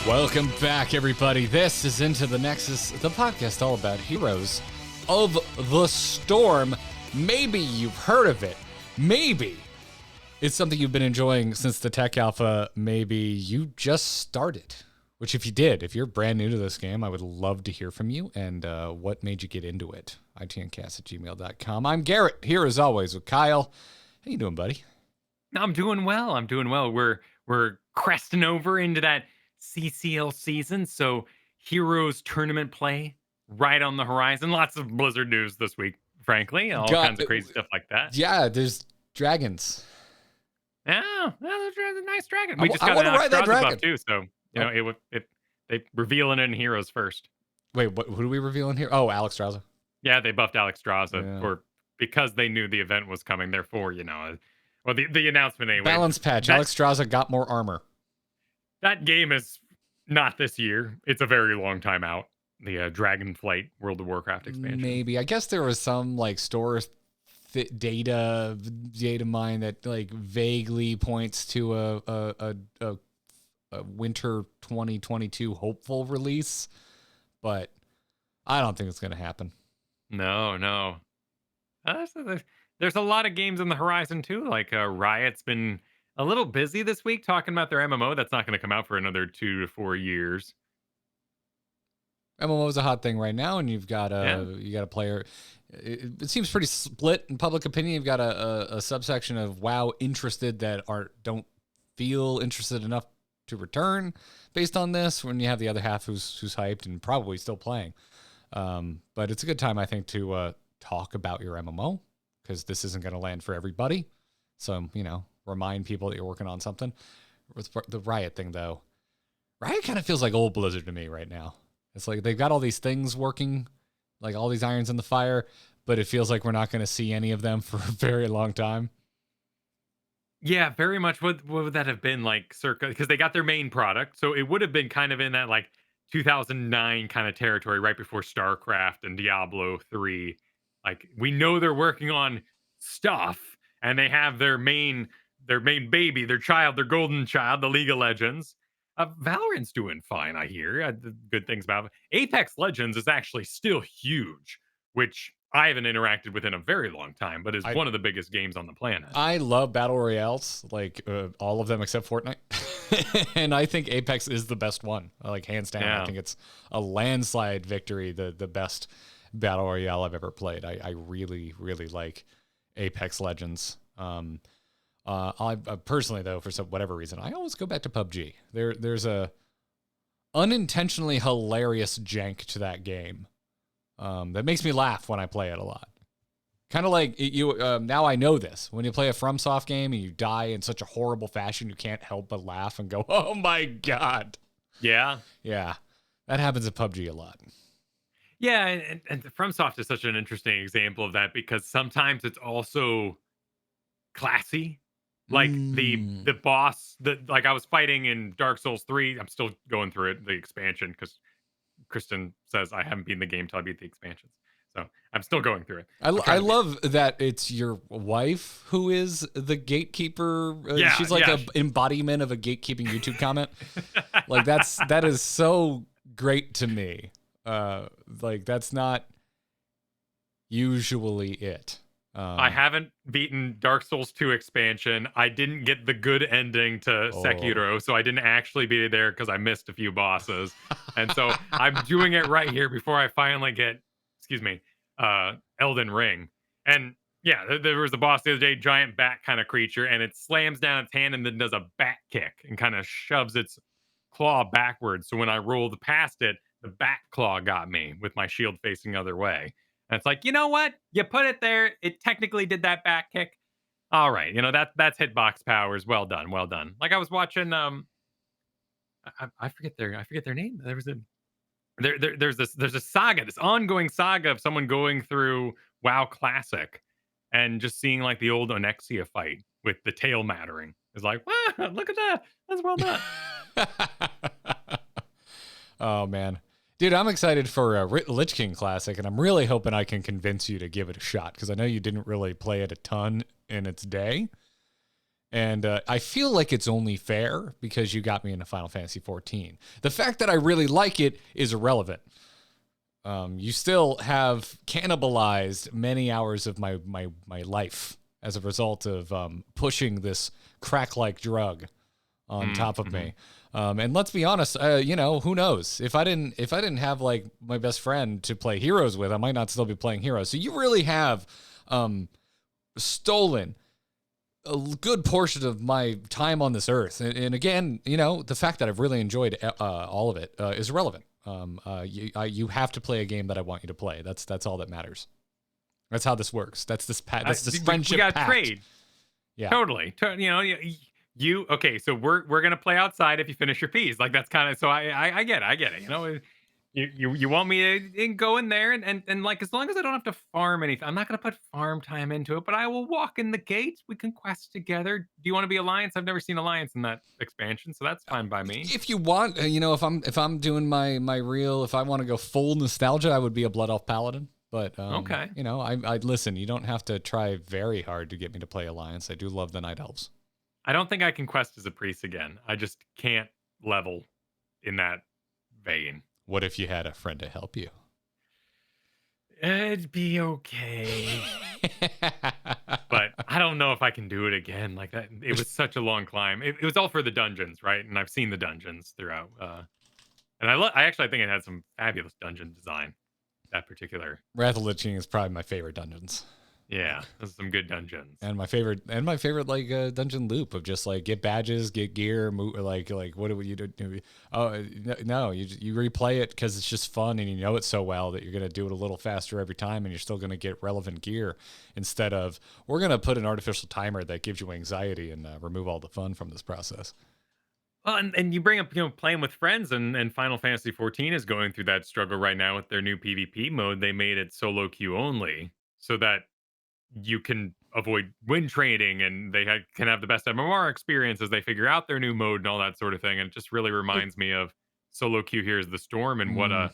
Welcome back, everybody. This is Into the Nexus, the podcast all about Heroes of the Storm. Maybe you've heard of it. Maybe it's something you've been enjoying since the tech alpha. Maybe you just started, which if you did, if you're brand new to this game, I would love to hear from you and what made you get into it. itncast@gmail.com. I'm Garrett, here as always with Kyle. How you doing, buddy? I'm doing well. We're cresting over into that CCL season, so Heroes tournament play right on the horizon. Lots of Blizzard news this week, frankly. All kinds of crazy stuff like that. Yeah, there's dragons. Oh, there's a nice dragon. We just I got an ride that Alexstrasza dragon buff too, so they revealing it in Heroes first. Wait, who do we reveal in here? Oh, Alexstrasza. Yeah, they buffed Alexstrasza because they knew the event was coming. Therefore, the announcement anyway. Balance patch. Alexstrasza got more armor. That game is not this year. It's a very long time out. The Dragonflight World of Warcraft expansion. Maybe. I guess there was some like store data mine that like vaguely points to a winter 2022 hopeful release, but I don't think it's going to happen. No. There's a lot of games on the horizon too. Like Riot's been a little busy this week talking about their MMO. That's not going to come out for another 2 to 4 years. MMO is a hot thing right now, and you've got a player. It seems pretty split in public opinion. You've got a subsection of WoW interested that don't feel interested enough to return based on this. When you have the other half who's hyped and probably still playing. But it's a good time, I think, to talk about your MMO because this isn't going to land for everybody. So remind people that you're working on something. With the Riot thing, though, Riot kind of feels like old Blizzard to me right now. It's like they've got all these things working, like all these irons in the fire, but it feels like we're not going to see any of them for a very long time. Yeah, very much. What would that have been like circa? Because they got their main product, so it would have been kind of in that like 2009 kind of territory right before StarCraft and Diablo 3. Like we know they're working on stuff and they have their main baby, their child, their golden child, the League of Legends. Valorant's doing fine, I hear. Good things about it. Apex Legends is actually still huge, which I haven't interacted with in a very long time, but is one of the biggest games on the planet. I love battle royales, like all of them except Fortnite. And I think Apex is the best one, like hands down. Yeah. I think it's a landslide victory, the best battle royale I've ever played. I really, really like Apex Legends. I personally, though, for whatever reason, I always go back to PUBG. There's a unintentionally hilarious jank to that game that makes me laugh when I play it a lot. Kind of like now I know this. When you play a FromSoft game and you die in such a horrible fashion, you can't help but laugh and go, "Oh my god!" Yeah, that happens at PUBG a lot. Yeah, and FromSoft is such an interesting example of that because sometimes it's also classy. Like the boss that like I was fighting in Dark Souls 3. I'm still going through it, the expansion, because Kristen says I haven't beaten the game till I beat the expansions. So I'm still going through it. I love that it's your wife who is the gatekeeper. She's like an embodiment of a gatekeeping YouTube comment. Like that is so great to me. Like that's not usually it. I haven't beaten Dark Souls 2 expansion. I didn't get the good ending to Sekiro, so I didn't actually beat it there because I missed a few bosses. And so I'm doing it right here before I finally get, Elden Ring. And yeah, there was a boss the other day, giant bat kind of creature, and it slams down its hand and then does a bat kick and kind of shoves its claw backwards. So when I rolled past it, the bat claw got me with my shield facing the other way. And it's like, you know what? You put it there. It technically did that back kick. All right. That's hitbox powers. Well done. Like I was watching, I forget their name. There's a saga, this ongoing saga of someone going through WoW Classic and just seeing like the old Onexia fight with the tail mattering. It's like, wow, look at that. That's well done. Oh man. Dude, I'm excited for Lich King Classic, and I'm really hoping I can convince you to give it a shot, because I know you didn't really play it a ton in its day. And I feel like it's only fair because you got me into Final Fantasy 14. The fact that I really like it is irrelevant. You still have cannibalized many hours of my life as a result of pushing this crack-like drug on top of me. And let's be honest, who knows? If I didn't have like my best friend to play Heroes with, I might not still be playing Heroes. So you really have stolen a good portion of my time on this earth. And again, the fact that I've really enjoyed all of it is irrelevant. You have to play a game that I want you to play. That's all that matters. That's how this works. That's this friendship. We got pact. Trade. Yeah, totally. You okay? So we're gonna play outside if you finish your piece. Like that's kind of so I get it. You want me to go in there and like as long as I don't have to farm anything, I'm not gonna put farm time into it. But I will walk in the gates. We can quest together. Do you want to be Alliance? I've never seen Alliance in that expansion, so that's fine by me. If you want, if I'm doing my real, if I want to go full nostalgia, I would be a Blood Elf Paladin. But okay, I listen. You don't have to try very hard to get me to play Alliance. I do love the Night Elves. I don't think I can quest as a priest again. I just can't level in that vein. What if you had a friend to help you? It'd be okay. But I don't know if I can do it again like that. It was such a long climb. It was all for the dungeons, right? And I've seen the dungeons throughout. And I actually think it had some fabulous dungeon design. That particular Wrath of Lich King is probably my favorite dungeons. Yeah, those are some good dungeons. And my favorite like dungeon loop of just like get badges, get gear, move, like what do you do? Oh no, you replay it because it's just fun and you know it so well that you're gonna do it a little faster every time and you're still gonna get relevant gear instead of we're gonna put an artificial timer that gives you anxiety and remove all the fun from this process. Well, and you bring up playing with friends and Final Fantasy 14 is going through that struggle right now with their new PvP mode. They made it solo queue only so that you can avoid win trading and they can have the best MMR experience as they figure out their new mode and all that sort of thing. And it just really reminds me of solo queue Here's the Storm and what a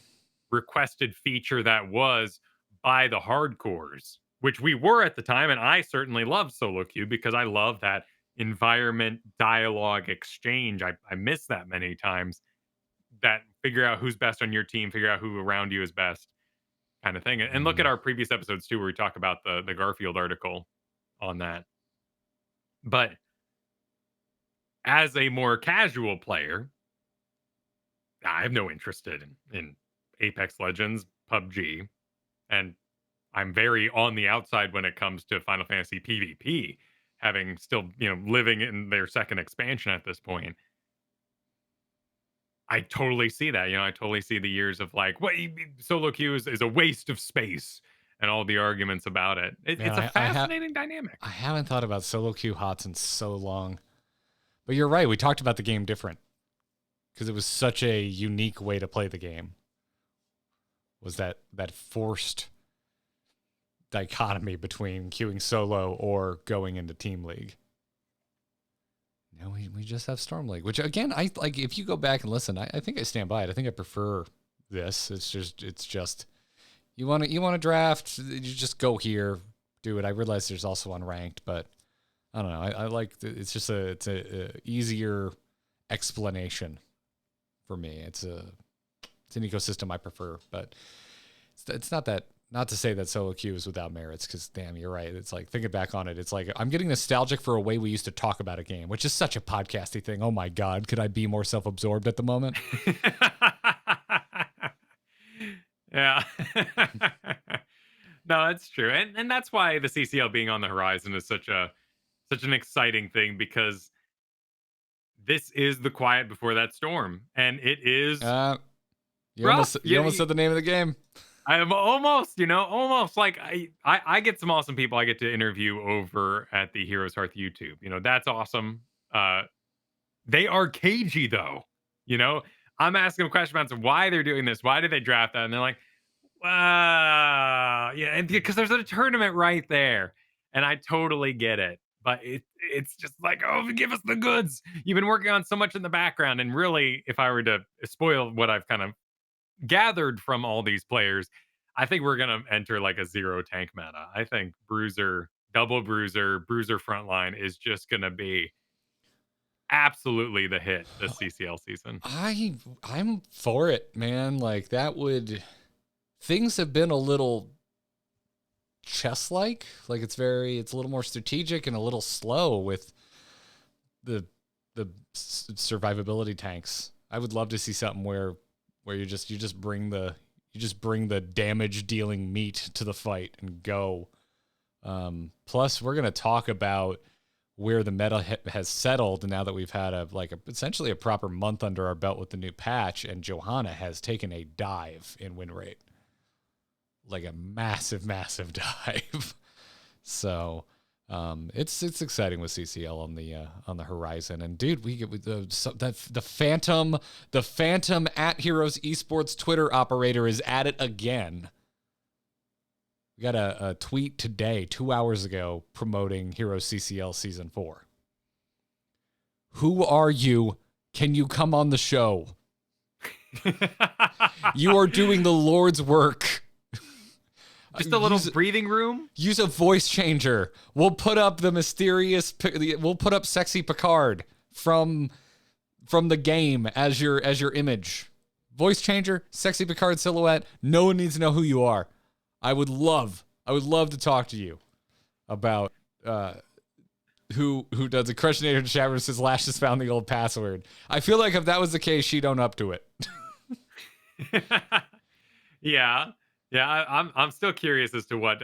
requested feature that was by the hardcores, which we were at the time. And I certainly loved solo queue because I love that environment dialogue exchange. I miss that many times. That figure out who's best on your team, figure out who around you is best. Kind of thing. And look at our previous episodes too, where we talk about the Garfield article on that. But as a more casual player, I have no interest in Apex Legends, PUBG, and I'm very on the outside when it comes to Final Fantasy PvP, having still, living in their second expansion at this point. I totally see that. I totally see the years of like, what solo queue is a waste of space and all the arguments about it. It's a fascinating dynamic. I haven't thought about solo queue HOTS in so long. But you're right. We talked about the game different because it was such a unique way to play the game. Was that forced dichotomy between queuing solo or going into Team League? No, we just have Storm League, which again, I like. If you go back and listen, I think I stand by it. I think I prefer this. It's just you want to draft, you just go here, do it. I realize there's also unranked, but I don't know. I like it's just it's a easier explanation for me. It's an ecosystem I prefer, but it's not that. Not to say that solo queue is without merits, because damn, you're right. It's like, thinking back on it, it's like I'm getting nostalgic for a way we used to talk about a game, which is such a podcasty thing. Oh my God, could I be more self-absorbed at the moment? Yeah. No, it's true. And that's why the CCL being on the horizon is such an exciting thing, because this is the quiet before that storm. And it is you almost said the name of the game. I'm almost like I get some awesome people I get to interview over at the HeroesHearth YouTube. That's awesome. They are cagey though. I'm asking them questions about why they're doing this. Why did they draft that? And they're like, yeah, and because there's a tournament right there. And I totally get it. But it's just like, oh, give us the goods. You've been working on so much in the background. And really, if I were to spoil what I've kind of gathered from all these players, I think we're going to enter like a zero tank meta. I think Bruiser double bruiser frontline is just going to be absolutely the hit this CCL season. I'm for it, man. Like that would, things have been a little chess-like. Like it's a little more strategic and a little slow with the survivability tanks. I would love to see something where you just bring the damage dealing meat to the fight and go. Plus we're going to talk about where the meta has settled now that we've had essentially a proper month under our belt with the new patch, and Johanna has taken a dive in win rate. Like a massive dive. So it's exciting with CCL on the horizon. And dude, we get the Phantom at Heroes Esports Twitter operator is at it again. We got a tweet today, 2 hours ago, promoting Heroes CCL Season 4. Who are you? Can you come on the show? You are doing the Lord's work. Just a little breathing room. Use a voice changer. We'll put up we'll put up sexy Picard from the game as your image. Voice changer, sexy Picard silhouette. No one needs to know who you are. I would love to talk to you about who does a Crushinator Chapter says Lash has found the old password. I feel like if that was the case, she'd own up to it. Yeah. I'm still curious as to what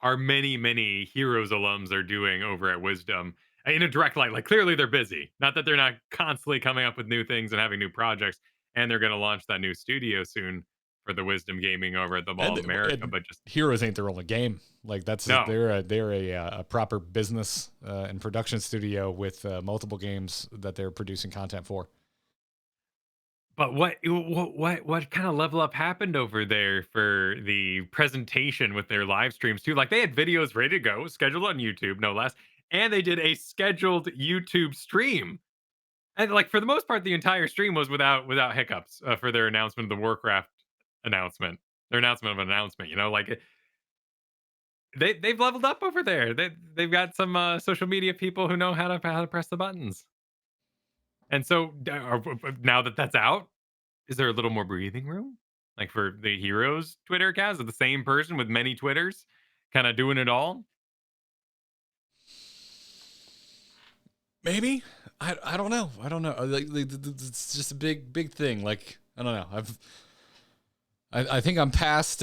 our many Heroes alums are doing over at Wisdom in a direct light. Like clearly they're busy. Not that they're not constantly coming up with new things and having new projects, and they're going to launch that new studio soon for the Wisdom Gaming over at the Mall of America. But just Heroes ain't their only game. Like they're a proper business and production studio with multiple games that they're producing content for. But what kind of level up happened over there for the presentation with their live streams too? Like they had videos ready to go, scheduled on YouTube, no less, and they did a scheduled YouTube stream. And like for the most part, the entire stream was without hiccups for their announcement of the Warcraft announcement. Their announcement of an announcement, like they've leveled up over there. They've got some social media people who know how to press the buttons. And so now that that's out, is there a little more breathing room? Like for the Heroes Twitter account? Is it the same person with many Twitters kind of doing it all? Maybe. I don't know. Like it's just a big thing. Like, I don't know. I think I'm past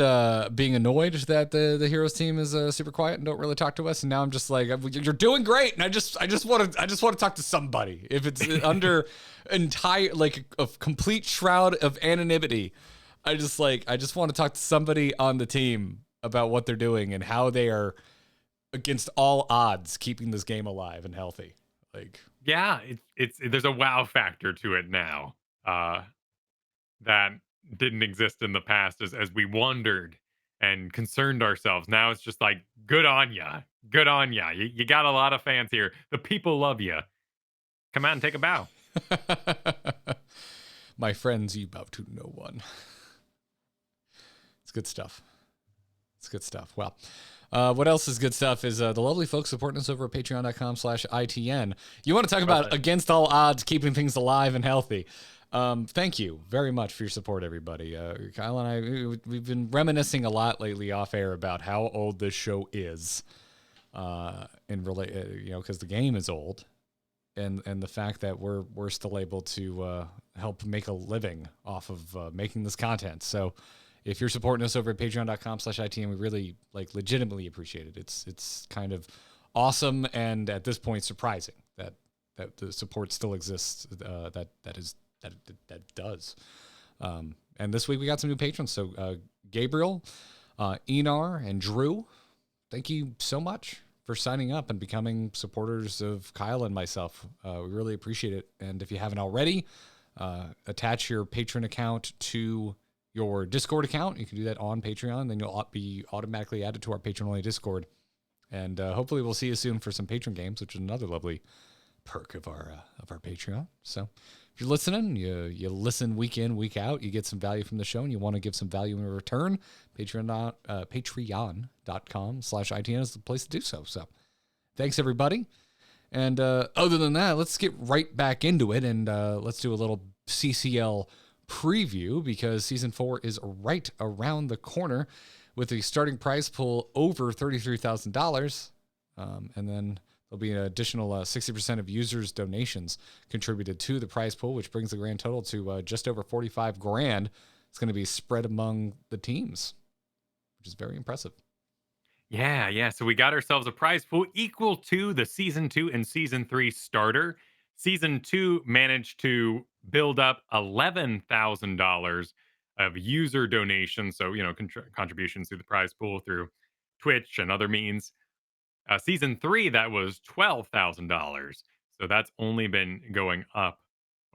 being annoyed that the Heroes team is super quiet and don't really talk to us, and now I'm just like, you're doing great, and I just want to talk to somebody. If it's under entire like a complete shroud of anonymity, I just want to talk to somebody on the team about what they're doing and how they are against all odds keeping this game alive and healthy. Like, yeah, there's a wow factor to it now that didn't exist in the past as we wondered and concerned ourselves. Now it's just like, good on ya. You got a lot of fans here. The people love you. Come out and take a bow. My friends, you bow to no one. It's good stuff. Well, what else is good stuff is the lovely folks supporting us over at patreon.com/ITN. You want to talk about against all odds, keeping things alive and healthy. Thank you very much for your support, everybody. Kyle and I, we've been reminiscing a lot lately off air about how old this show is, because the game is old, and the fact that we're still able to help make a living off of making this content. So, if you're supporting us over at patreon.com/ITN, we really legitimately appreciate it. It's kind of awesome, and at this point, surprising that the support still exists. That does. And this week we got some new patrons. So Gabriel, Enar, and Drew, thank you so much for signing up and becoming supporters of Kyle and myself. We really appreciate it. And if you haven't already, attach your patron account to your Discord account. You can do that on Patreon. Then you'll be automatically added to our patron-only Discord. And hopefully we'll see you soon for some patron games, which is another lovely perk of our Patreon. So if you're listening, you listen week in, week out, you get some value from the show, and you want to give some value in return, patreon.com/ITN is the place to do so. So thanks, everybody. And other than that, let's get right back into it, and let's do a little CCL preview, because Season 4 is right around the corner with the starting prize pool over $33,000. And then there'll be an additional 60% of users' donations contributed to the prize pool, which brings the grand total to just over $45,000. It's going to be spread among the teams, which is very impressive. Yeah. So we got ourselves a prize pool equal to the Season 2 and Season 3 starter. Season 2 managed to build up $11,000 of user donations. So, contributions to the prize pool through Twitch and other means. Season 3, that was $12,000. So that's only been going up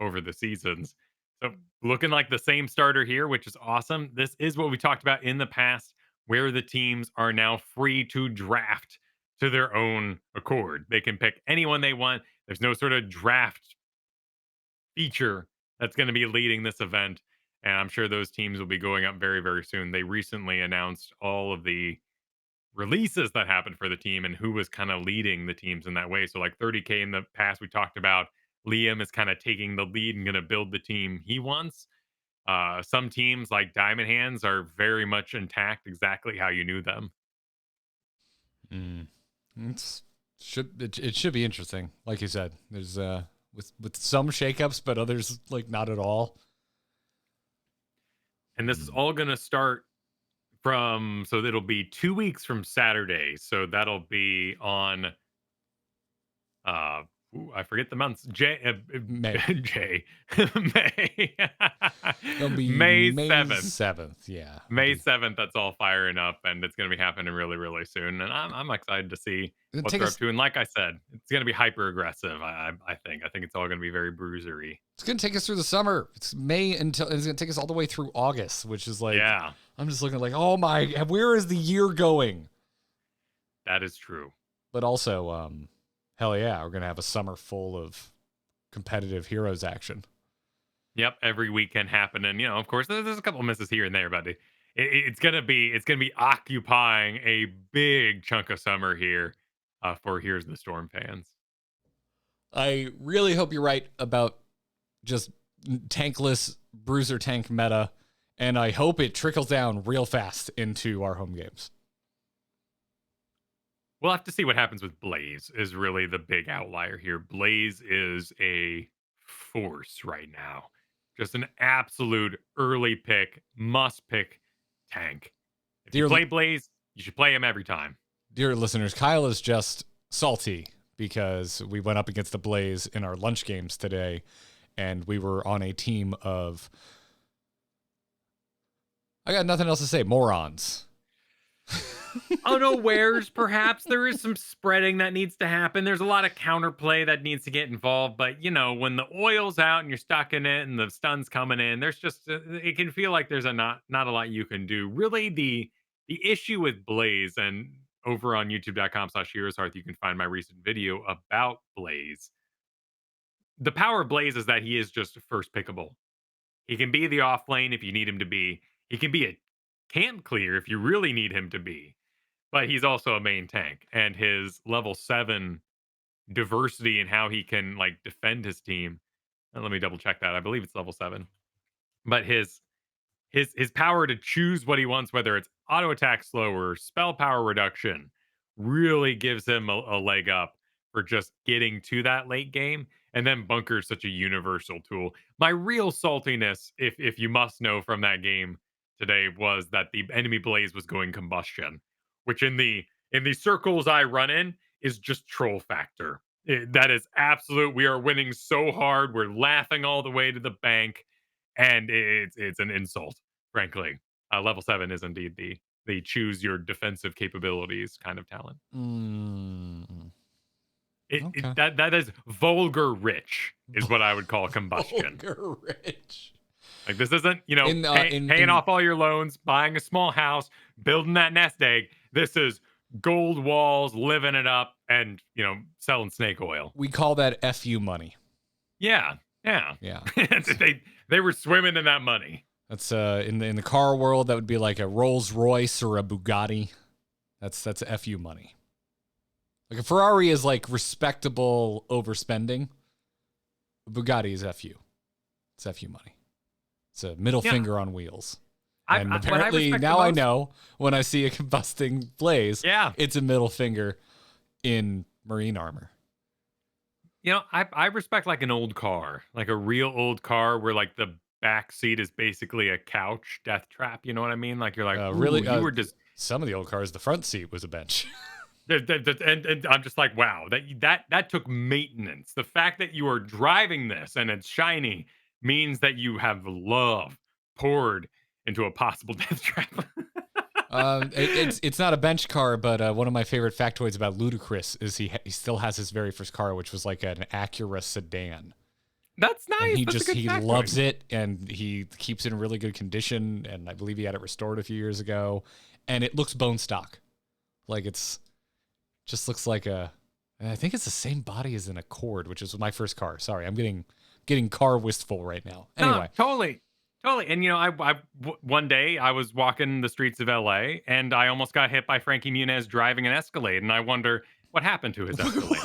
over the seasons. So looking like the same starter here, which is awesome. This is what we talked about in the past, where the teams are now free to draft to their own accord. They can pick anyone they want. There's no sort of draft feature that's going to be leading this event. And I'm sure those teams will be going up very, very soon. They recently announced all of the releases that happened for the team and who was kind of leading the teams in that way. So like 30K in the past, we talked about Liam is kind of taking the lead and going to build the team he wants. Some teams like Diamond Hands are very much intact, exactly how you knew them. It should be interesting. Like you said, there's with some shakeups, but others like not at all. And this is all going to start so it'll be 2 weeks from Saturday. So that'll be on I forget the months. May. May. It'll be May 7th. Yeah. May 7th. That's all firing up, and it's going to be happening really, really soon. And I'm excited to see what they're up to. And like I said, it's going to be hyper aggressive. I think it's all going to be very bruisery. It's going to take us through the summer. It's May until it's going to take us all the way through August, which is like, yeah. I'm just looking like, oh my, where is the year going? That is true. But also, hell yeah, we're going to have a summer full of competitive Heroes action. Yep, every weekend happening. Of course, there's a couple misses here and there, but it's gonna be occupying a big chunk of summer here for Here's the Storm fans. I really hope you're right about just tankless bruiser tank meta, and I hope it trickles down real fast into our home games. We'll have to see what happens with Blaze is really the big outlier here. Blaze is a force right now. Just an absolute early pick, must pick tank. If you play Blaze, you should play him every time. Dear listeners, Kyle is just salty because we went up against the Blaze in our lunch games today, and we were on a team of, I got nothing else to say, morons. Unawares, perhaps. There is some spreading that needs to happen. There's a lot of counterplay that needs to get involved. But, when the oil's out and you're stuck in it and the stun's coming in, there's just, it can feel like there's not a lot you can do. Really, the issue with Blaze, and over on youtube.com/HeroesHearth, you can find my recent video about Blaze. The power of Blaze is that he is just first pickable. He can be the off lane if you need him to be. He can be a camp clear if you really need him to be. But he's also a main tank, and his level 7 diversity in how he can defend his team. And let me double check that. I believe it's level 7. But his power to choose what he wants, whether it's auto attack slower, spell power reduction, really gives him a leg up for just getting to that late game. And then Bunker is such a universal tool. My real saltiness, if you must know from that game today, was that the enemy Blaze was going combustion, which in the circles I run in is just troll factor. That is absolute. We are winning so hard. We're laughing all the way to the bank, and it's an insult, frankly. Level 7 is indeed the choose your defensive capabilities kind of talent. Okay. That is vulgar rich is what I would call combustion. Vulgar rich. Like, this isn't, paying off all your loans, buying a small house, building that nest egg. This is gold walls, living it up, and, selling snake oil. We call that FU money. Yeah. Yeah. Yeah. they were swimming in that money. That's in the car world, that would be like a Rolls Royce or a Bugatti. That's FU money. Like a Ferrari is like respectable overspending. A Bugatti is FU. It's FU money. It's a middle finger on wheels. And apparently now I know when I see a combusting blaze, it's a middle finger in marine armor. You know, I respect like an old car, like a real old car where like the back seat is basically a couch death trap. You know what I mean? Like you're like, really, you were just some of the old cars, the front seat was a bench. and I'm just like, wow, that took maintenance. The fact that you are driving this and it's shiny means that you have love poured into a possible death trap. It's not a bench car, but one of my favorite factoids about Ludacris is he still has his very first car, which was like an Acura sedan. That's nice. And he loves it, and he keeps it in really good condition. And I believe he had it restored a few years ago, and it looks bone stock. Like just looks like I think it's the same body as an Accord, which is my first car. Sorry, I'm getting car wistful right now. Anyway, no, totally. And you know, I one day I was walking the streets of LA and I almost got hit by Frankie Muniz driving an Escalade, and I wonder what happened to his Escalade.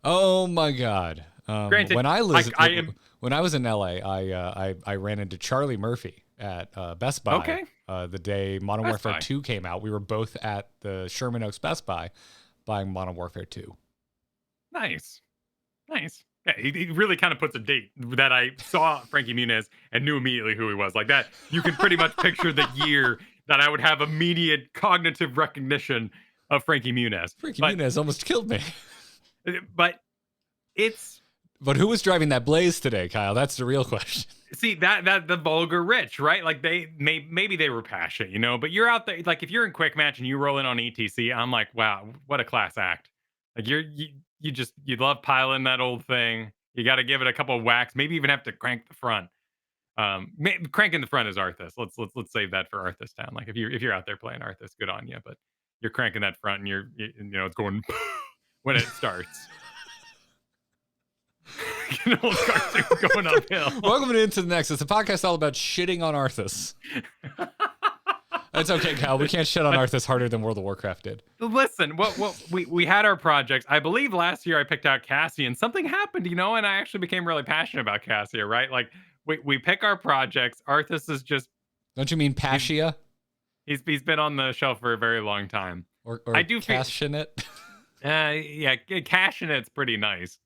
Oh my God! Granted, when I was in LA, I ran into Charlie Murphy at Best Buy. Okay. The day Modern Warfare 2 came out, we were both at the Sherman Oaks Best Buy buying Modern Warfare 2. Nice. Yeah, he really kind of puts a date that I saw Frankie Muniz and knew immediately who he was. Like that, you can pretty much picture the year that I would have immediate cognitive recognition of Frankie Muniz. Muniz almost killed me. But who was driving that Blaze today, Kyle? That's the real question. See, that the vulgar rich, right? Like maybe they were passionate, you know, but you're out there, like if you're in quick match and you roll in on ETC, I'm like, wow, what a class act. Like you love piling that old thing. You got to give it a couple of whacks, maybe even have to crank the front. Cranking the front is Arthas. Let's save that for Arthas Town. Like if you're out there playing Arthas, good on you, but you're cranking that front and you know, it's going when it starts. An old cartoon going uphill. Welcome into the Nexus, a podcast all about shitting on Arthas. It's okay, Kyle. We can't shit on Arthas harder than World of Warcraft did. Listen, we had our projects. I believe last year I picked out Cassie, and something happened, you know, and I actually became really passionate about Cassia, right? Like we pick our projects. Arthas is just. Don't you mean Passia? He's been on the shelf for a very long time. Or I do cashing it. Yeah, cashing it's pretty nice.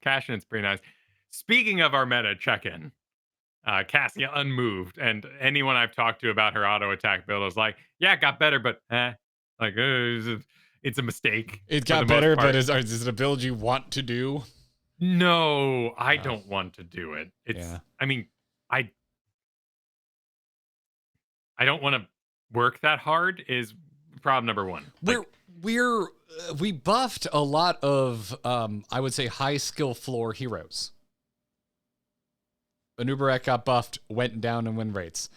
Speaking of our meta check-in, Cassia unmoved, and anyone I've talked to about her auto attack build was like, yeah, it got better, but it's a mistake. It got better, but is it a build you want to do? No, I don't want to do it. I mean, I don't want to work that hard is problem number one. We buffed a lot of I would say high skill floor heroes. Anubarak got buffed, went down in win rates.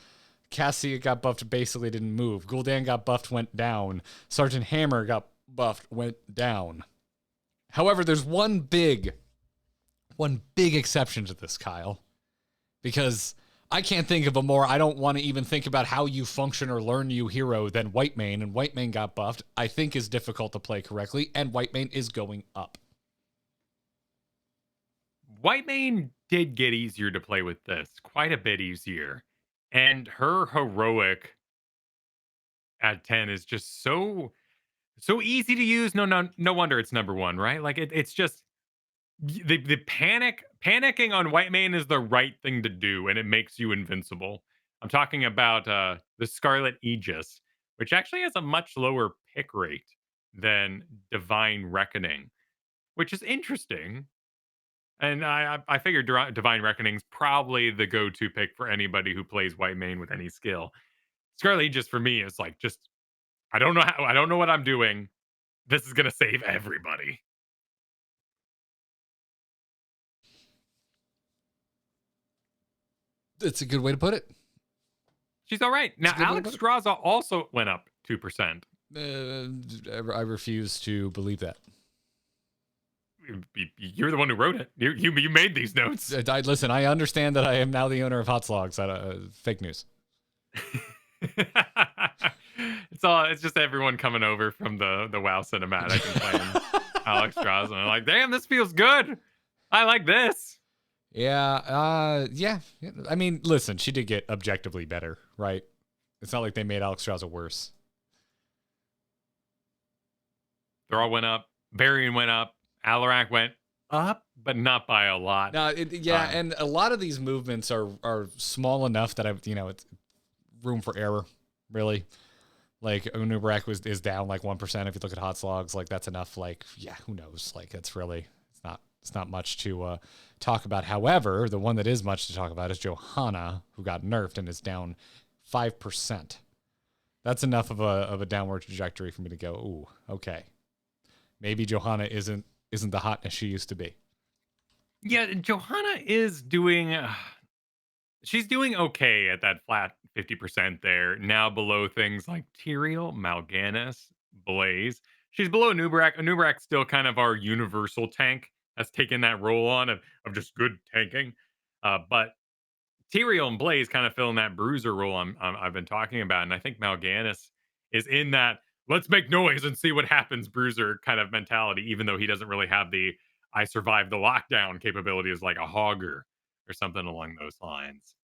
Cassie got buffed, basically didn't move. Gul'dan got buffed, went down. Sergeant Hammer got buffed, went down. However, there's one big exception to this, Kyle. Because I can't think of a more, I don't want to even think about how you function or learn you hero than Whitemane, and Whitemane got buffed, I think is difficult to play correctly, and Whitemane is going up. Whitemane did get easier to play with this, quite a bit easier. And her heroic at 10 is just so easy to use. No wonder it's number one, right? Like it's just the panicking on Whitemane is the right thing to do, and it makes you invincible. I'm talking about the Scarlet Aegis, which actually has a much lower pick rate than Divine Reckoning, which is interesting. And I figured Divine Reckoning's probably the go-to pick for anybody who plays Whitemane with any skill. Scarlet Aegis for me is like just I don't know what I'm doing. This is gonna save everybody. That's a good way to put it. She's all right. Now, Alex Straza also went up 2%. I refuse to believe that. You're the one who wrote it. You made these notes. Listen, I understand that I am now the owner of Hot Slogs. Fake news. It's just everyone coming over from the WoW cinematic and playing Alex Strauss, and I'm like, damn, this feels good. I like this. Yeah. I mean, listen, she did get objectively better, right? It's not like they made Alex Strauss worse. Thrall went up. Varian went up. Alarak went up, but not by a lot. No, and a lot of these movements are small enough that it's room for error, really. Like Unubarak is down like 1%. If you look at Hot Slogs, like that's enough. Like, yeah, who knows? Like it's not much to talk about. However, the one that is much to talk about is Johanna, who got nerfed and is down 5%. That's enough of a downward trajectory for me to go, ooh, okay. Maybe Johanna isn't the hotness she used to be. Yeah, Johanna is doing she's doing okay at that flat 50% there. Now below things like Tyrael, Mal'Ganis, Blaze. She's below Nubarak. Nubarak's still kind of our universal tank that's taken that role on of just good tanking. But Tyrael and Blaze kind of fill in that bruiser role I've been talking about. And I think Mal'Ganis is in that let's make noise and see what happens bruiser kind of mentality, even though he doesn't really have the I survived the lockdown capability as like a Hogger or something along those lines.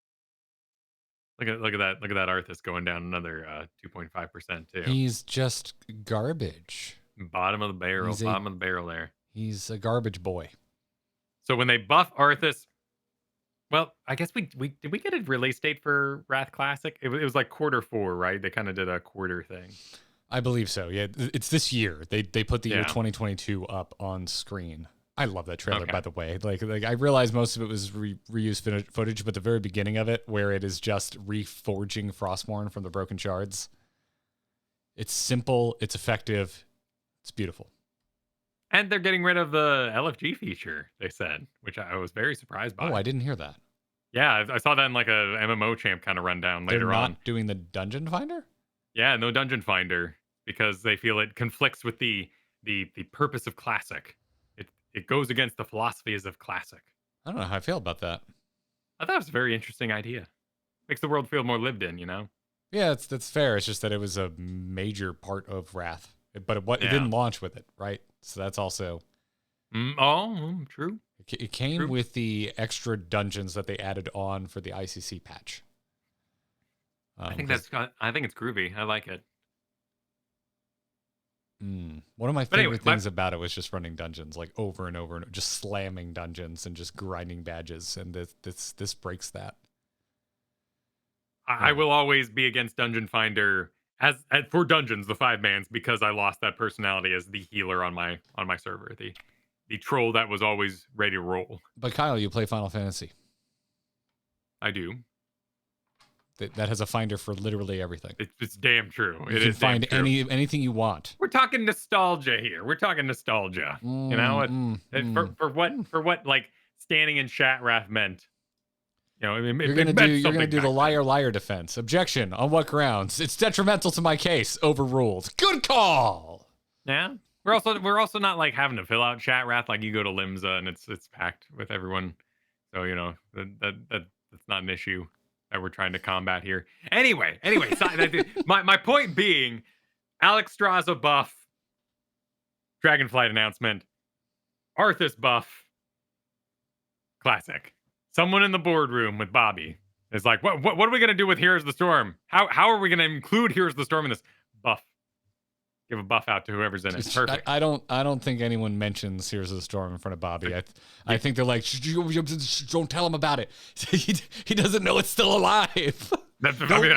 Look at that Arthas going down another 2.5% too. He's just garbage. Bottom of the barrel there. He's a garbage boy. So when they buff Arthas, well, I guess did we get a release date for Wrath Classic? It was like Q4, right? They kind of did a quarter thing. I believe so. Yeah, it's this year. They put the year 2022 up on screen. I love that trailer, by the way. Like I realize most of it was reused footage, but the very beginning of it, where it is just reforging Frostmourne from the broken shards. It's simple. It's effective. It's beautiful. And they're getting rid of the LFG feature, they said, which I was very surprised by. Oh, I didn't hear that. Yeah, I saw that in like a MMO champ kind of rundown later on. They're not doing the Dungeon Finder? Yeah, no Dungeon Finder, because they feel it conflicts with the purpose of Classic. It goes against the philosophies of Classic. I don't know how I feel about that. I thought it was a very interesting idea. Makes the world feel more lived in, Yeah, that's fair. It's just that it was a major part of Wrath. But it didn't launch with it, right? So that's also... true. It came with the extra dungeons that they added on for the ICC patch. I think it's groovy. I like it. One of my favorite things about it was just running dungeons like over and over and just slamming dungeons and just grinding badges, and this breaks that. I will always be against Dungeon Finder as for dungeons, the 5-mans, because I lost that personality as the healer on my server, the troll that was always ready to roll. But Kyle, you play Final Fantasy. I do. That has a finder for literally everything. It's damn true. You can find anything you want. We're talking nostalgia here. For what like standing in chat wrath meant. You're gonna do the liar defense. Objection. On what grounds? It's detrimental to my case. Overruled. Good call. Yeah. We're also not like having to fill out chat wrath like you go to Limsa and it's packed with everyone. So that's not an issue that we're trying to combat here. Anyway, my point being, Alex Straza buff, Dragonflight announcement, Arthas buff, Classic. Someone in the boardroom with Bobby is like, what are we gonna do with Heroes of the Storm? How are we gonna include Heroes of the Storm in this buff? Give a buff out to whoever's in it. Perfect. I don't think anyone mentions Heroes of the Storm in front of Bobby. I think they're like, don't tell him about it. He doesn't know it's still alive. That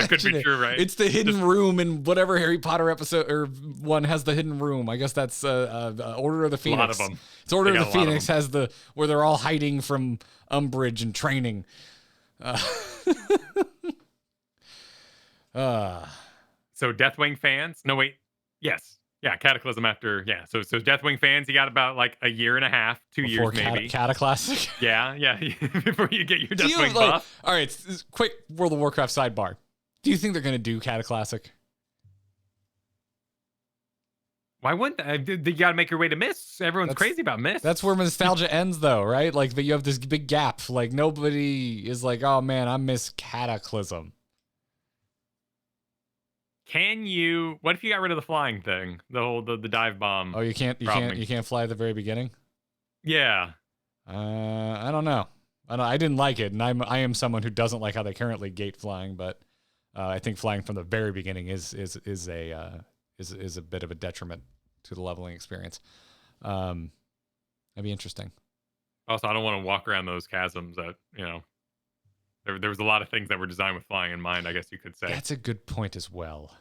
could be true, right? It's the hidden room in whatever Harry Potter episode or one has the hidden room. I guess that's Order of the Phoenix. A lot of them. It's Order of the Phoenix has where they're all hiding from Umbridge and training. So Deathwing fans? No, wait. Yes. Yeah, Cataclysm after. Yeah. So Deathwing fans, you got about like a year and a half, 2 years maybe. Cataclassic? Yeah. Before you get your Deathwing buff. All right, quick World of Warcraft sidebar. Do you think they're going to do Cataclassic? Why wouldn't you got to make your way to Mist? Everyone's crazy about Mist. That's where nostalgia ends, though, right? Like, but you have this big gap. Like, nobody is like, oh man, I miss Cataclysm. What if you got rid of the flying thing? The dive bomb. Oh, you can't fly at the very beginning? Yeah. I don't know. I didn't like it, and I am someone who doesn't like how they currently gate flying, but I think flying from the very beginning is a bit of a detriment to the leveling experience. That'd be interesting. Also, I don't want to walk around those chasms that, there was a lot of things that were designed with flying in mind, I guess you could say. That's a good point as well.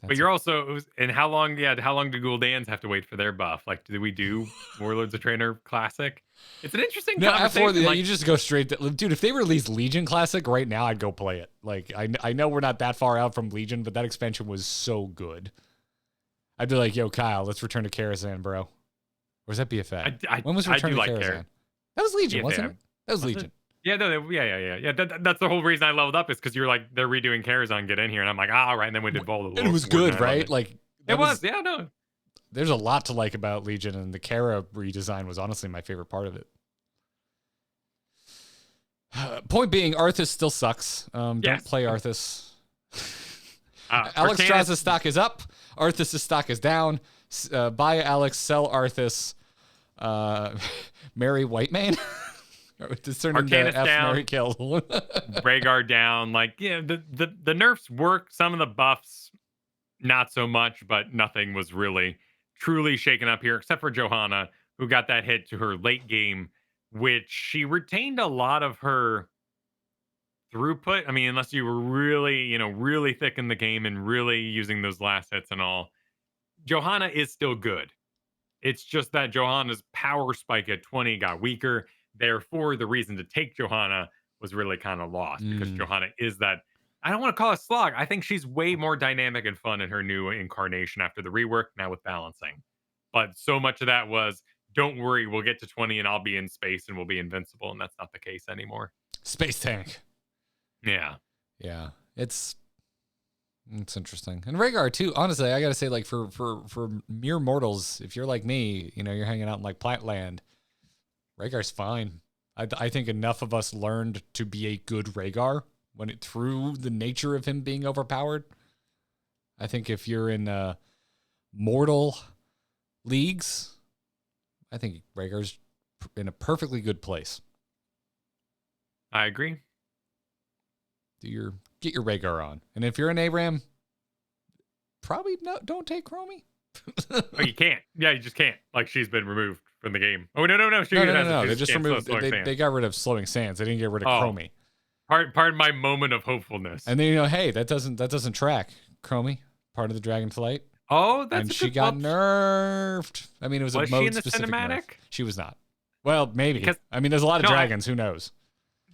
But you're also, and how long do Gul'dans have to wait for their buff? Like, do we do Warlords of Trainer Classic? It's an interesting conversation. You just go straight to, dude, if they release Legion Classic right now, I'd go play it. Like, I know we're not that far out from Legion, but that expansion was so good. I'd be like, yo, Kyle, let's return to Karazhan, bro. Or was that BFA? When was Return to Karazhan? That was Legion, wasn't it? That was Legion. Yeah, no, yeah. That's the whole reason I leveled up is because you're like, they're redoing Karazhan, get in here, and I'm like, all right, and then we did Volta. It was good, right? Like, it was, yeah, no. There's a lot to like about Legion, and the Kara redesign was honestly my favorite part of it. Point being, Arthas still sucks. Don't play Arthas. Alex Strauss's stock is up. Arthas' stock is down. Buy Alex, sell Arthas. Marry Whitemane. Arcanus down. Mary kill. Rhaegar down. Like, yeah, the nerfs work. Some of the buffs, not so much, but nothing was really truly shaken up here, except for Johanna, who got that hit to her late game, which she retained a lot of her throughput. I mean, unless you were really, really thick in the game and really using those last hits and all, Johanna is still good. It's just that Johanna's power spike at 20 got weaker. Therefore, the reason to take Johanna was really kind of lost because Johanna is that, I don't want to call it slog. I think she's way more dynamic and fun in her new incarnation after the rework, now with balancing. But so much of that was, don't worry, we'll get to 20 and I'll be in space and we'll be invincible. And that's not the case anymore. Space tank. Yeah. Yeah. It's interesting. And Rhaegar too, honestly, I got to say, like, for mere mortals, if you're like me, you're hanging out in like Plant Rhaegar's fine. I think enough of us learned to be a good Rhaegar through the nature of him being overpowered. I think if you're in mortal leagues, I think Rhaegar's in a perfectly good place. I agree. Get your Rhaegar on. And if you're an ARAM, probably don't take Chromie. Oh, you can't. Yeah, you just can't. Like, she's been removed from the game. Oh, no. No. They just removed. They got rid of slowing sands. They didn't get rid of Chromie. Pardon my moment of hopefulness. And then hey, that doesn't track Chromie, part of the Dragonflight. Oh, that's and she got nerfed. I mean, it was a mode specific cinematic. Nerf. She was not. Well, maybe. There's a lot of dragons. Who knows?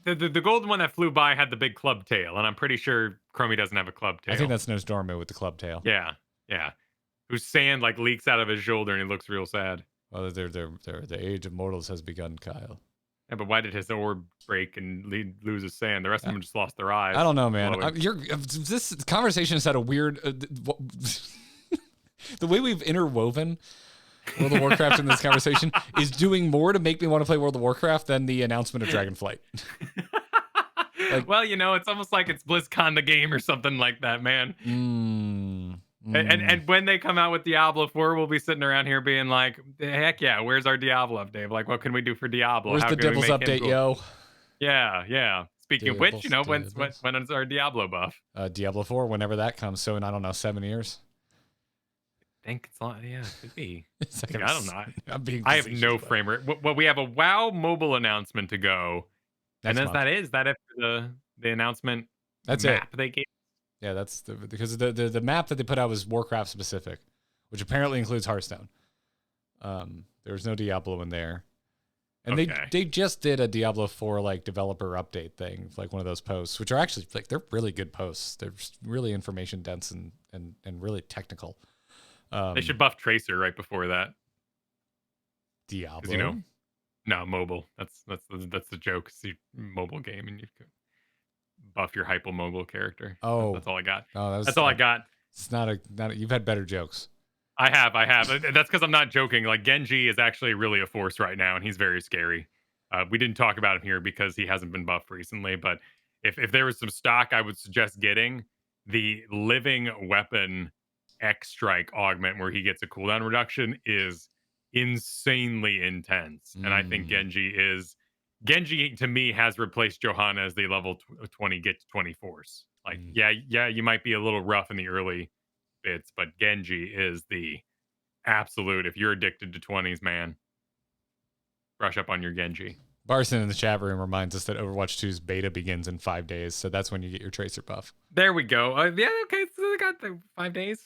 The golden one that flew by had the big club tail, and I'm pretty sure Chromie doesn't have a club tail. I think that's Nosdormu with the club tail. Yeah. Whose sand like leaks out of his shoulder and he looks real sad. Well, the age of mortals has begun, Kyle. Yeah, but why did his orb break and lose his sand? The rest of them just lost their eyes. I don't know, man. This conversation has had a weird... the way we've interwoven World of Warcraft in this conversation is doing more to make me want to play World of Warcraft than the announcement of Dragonflight. Well, it's almost like it's BlizzCon the game or something like that, man. And when they come out with Diablo 4, we'll be sitting around here being like, heck yeah, where's our Diablo update? Like, what can we do for Diablo? Where's the Devil's update, cool? Yo? Yeah. Speaking of which, when is our Diablo buff? Diablo 4, whenever that comes. So in, I don't know, 7 years? I think it's long. Yeah, it could be. Like I don't know. I have no frame rate. Well, we have a WoW mobile announcement to go. That is the announcement. That's map it. They gave. Yeah, that's because the map that they put out was Warcraft specific, which apparently includes Hearthstone. There was no Diablo in there, and they just did a Diablo 4 like developer update thing, like one of those posts, which are actually like they're really good posts. They're really information dense and really technical. They should buff Tracer right before that. Diablo. No, mobile. That's the joke. It's the mobile game, and you can buff your hypermobile character. Oh, that's all I got. Oh, that's all I got. It's not a. You've had better jokes. I have. That's because I'm not joking. Like Genji is actually really a force right now, and he's very scary. We didn't talk about him here because he hasn't been buffed recently. But if there was some stock, I would suggest getting the living weapon X strike augment, where he gets a cooldown reduction, is insanely intense. And I think Genji to me has replaced Johanna as the level 20 get to 20 force. Like, yeah, you might be a little rough in the early bits, but Genji is the absolute. If you're addicted to 20s, man, brush up on your Genji. Barson in the chat room reminds us that Overwatch 2's beta begins in 5 days, so that's when you get your Tracer buff. There we go. Yeah, okay, so they got the 5 days.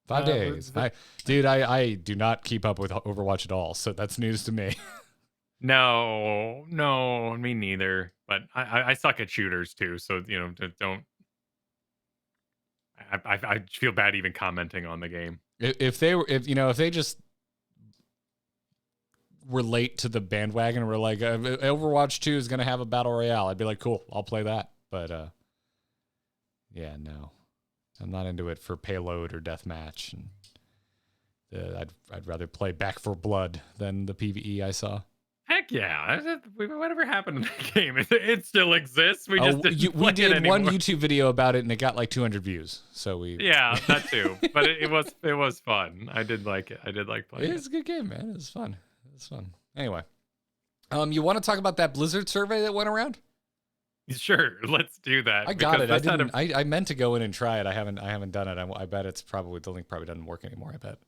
5 days. I do not keep up with Overwatch at all, so that's news to me. No, me neither. But I suck at shooters too, so don't. I feel bad even commenting on the game. If they just relate to the bandwagon, we're like, Overwatch 2 is going to have a battle royale, I'd be like, cool, I'll play that. But yeah, no, I'm not into it for payload or deathmatch. And I'd rather play Back 4 Blood than the PvE I saw. Heck yeah! Whatever happened in that game? It still exists. We just didn't we did one YouTube video about it, and it got like 200 views. So that too. But it was fun. I did like it. I did like playing. It's a good game, man. It was fun. Anyway, you want to talk about that Blizzard survey that went around? Sure, let's do that. I got it. I meant to go in and try it. I haven't done it. I bet it's probably the link probably doesn't work anymore. I bet.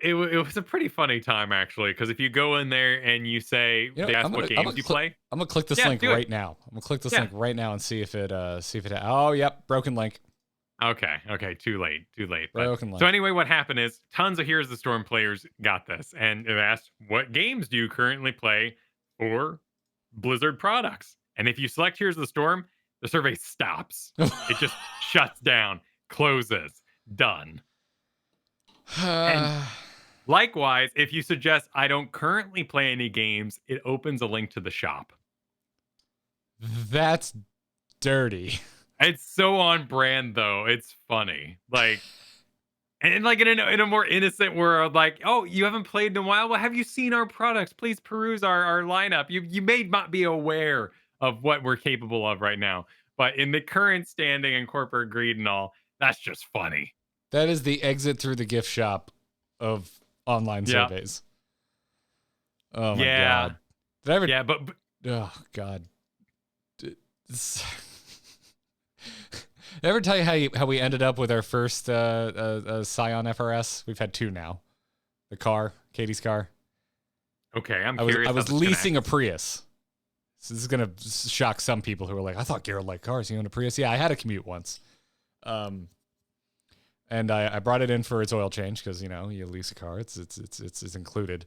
It was a pretty funny time actually, because if you go in there and you say they ask what games you play, I'm gonna click this link right now. I'm gonna click this link right now and see if it. Oh, yep, broken link. Okay, too late. Broken link. So anyway, what happened is tons of Heroes of the Storm players got this, and it asked, "What games do you currently play for Blizzard products?" And if you select Heroes of the Storm, the survey stops. It just shuts down, closes, done. And likewise, if you suggest I don't currently play any games, it opens a link to the shop. That's dirty. It's so on brand though. It's funny. Like, and like in a more innocent world, like, oh, you haven't played in a while? Well, have you seen our products? Please peruse our lineup. You may not be aware of what we're capable of right now. But in the current standing and corporate greed and all, that's just funny. That is the exit through the gift shop of online surveys. Oh my god! Did I ever? Yeah, but oh god! Did I ever tell you how we ended up with our first Scion FRS? We've had 2 now. The car, Katie's car. Okay, I'm curious. I was leasing a Prius. So this is gonna shock some people who are like, "I thought Garrett liked cars. You owned a Prius?" Yeah, I had a commute once. And I brought it in for its oil change because, you lease a car, it's included.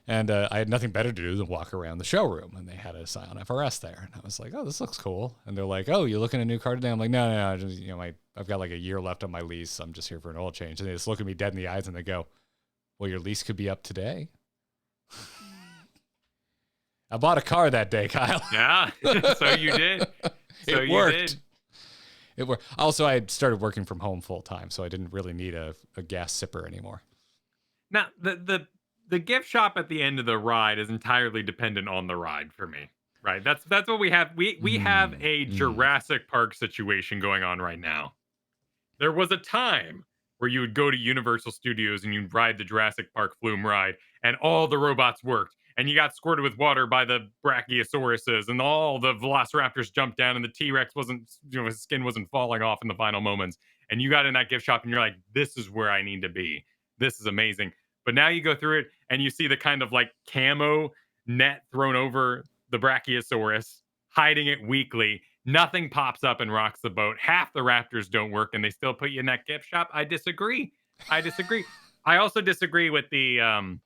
And I had nothing better to do than walk around the showroom, and they had a Scion FRS there. And I was like, oh, this looks cool. And they're like, oh, you looking at a new car today? I'm like, no, just, I've got like a year left on my lease. I'm just here for an oil change. And they just look at me dead in the eyes and they go, well, your lease could be up today. I bought a car that day, Kyle. Yeah, so you did. So it worked. It worked. Also, I had started working from home full time, so I didn't really need a gas sipper anymore. Now, the gift shop at the end of the ride is entirely dependent on the ride for me, right? That's what we have. We have a Jurassic Park situation going on right now. There was a time where you would go to Universal Studios and you'd ride the Jurassic Park flume ride, and all the robots worked, and you got squirted with water by the Brachiosauruses, and all the Velociraptors jumped down, and the T-Rex his skin wasn't falling off in the final moments. And you got in that gift shop, and you're like, this is where I need to be. This is amazing. But now you go through it, and you see the kind of like camo net thrown over the Brachiosaurus, hiding it weakly. Nothing pops up and rocks the boat. Half the Raptors don't work, and they still put you in that gift shop. I disagree. I also disagree with the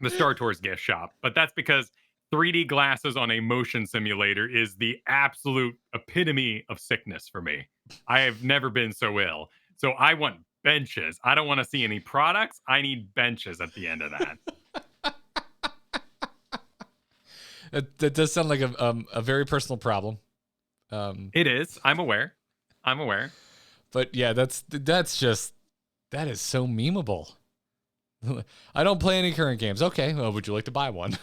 Star Tours gift shop, but that's because 3D glasses on a motion simulator is the absolute epitome of sickness for me. I have never been so ill. So I want benches. I don't want to see any products. I need benches at the end of that. That does sound like a very personal problem. It is. I'm aware. But yeah, that is so memeable. I don't play any current games. Okay, well, would you like to buy one?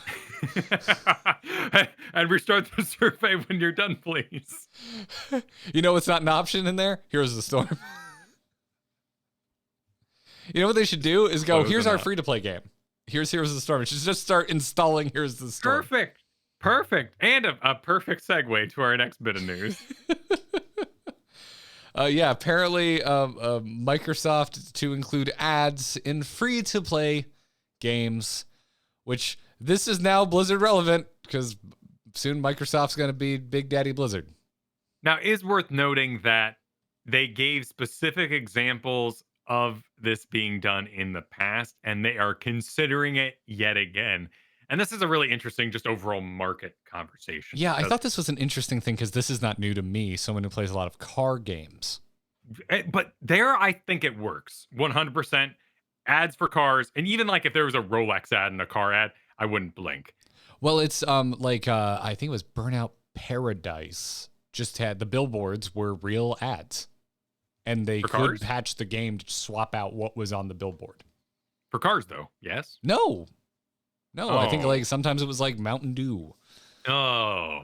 And restart the survey when you're done, please. You know what's not an option in there? Heroes of the Storm. You know what they should do is go, here's our free-to-play game. Here's Heroes of the Storm. It should just start installing Heroes of the Storm. Perfect. And a perfect segue to our next bit of news. Yeah, apparently Microsoft to include ads in free-to-play games, which this is now Blizzard relevant because soon Microsoft's going to be Big Daddy Blizzard. Now, it is worth noting that they gave specific examples of this being done in the past, and they are considering it yet again. And this is a really interesting, just overall market conversation. Yeah, I thought this was an interesting thing because this is not new to me, someone who plays a lot of car games. But there, I think it works 100%. Ads for cars, and even like if there was a Rolex ad and a car ad, I wouldn't blink. Well, it's I think it was Burnout Paradise just had the billboards were real ads, and they could patch the game to swap out what was on the billboard. For cars, though, yes? No, I think like sometimes it was like Mountain Dew. Oh.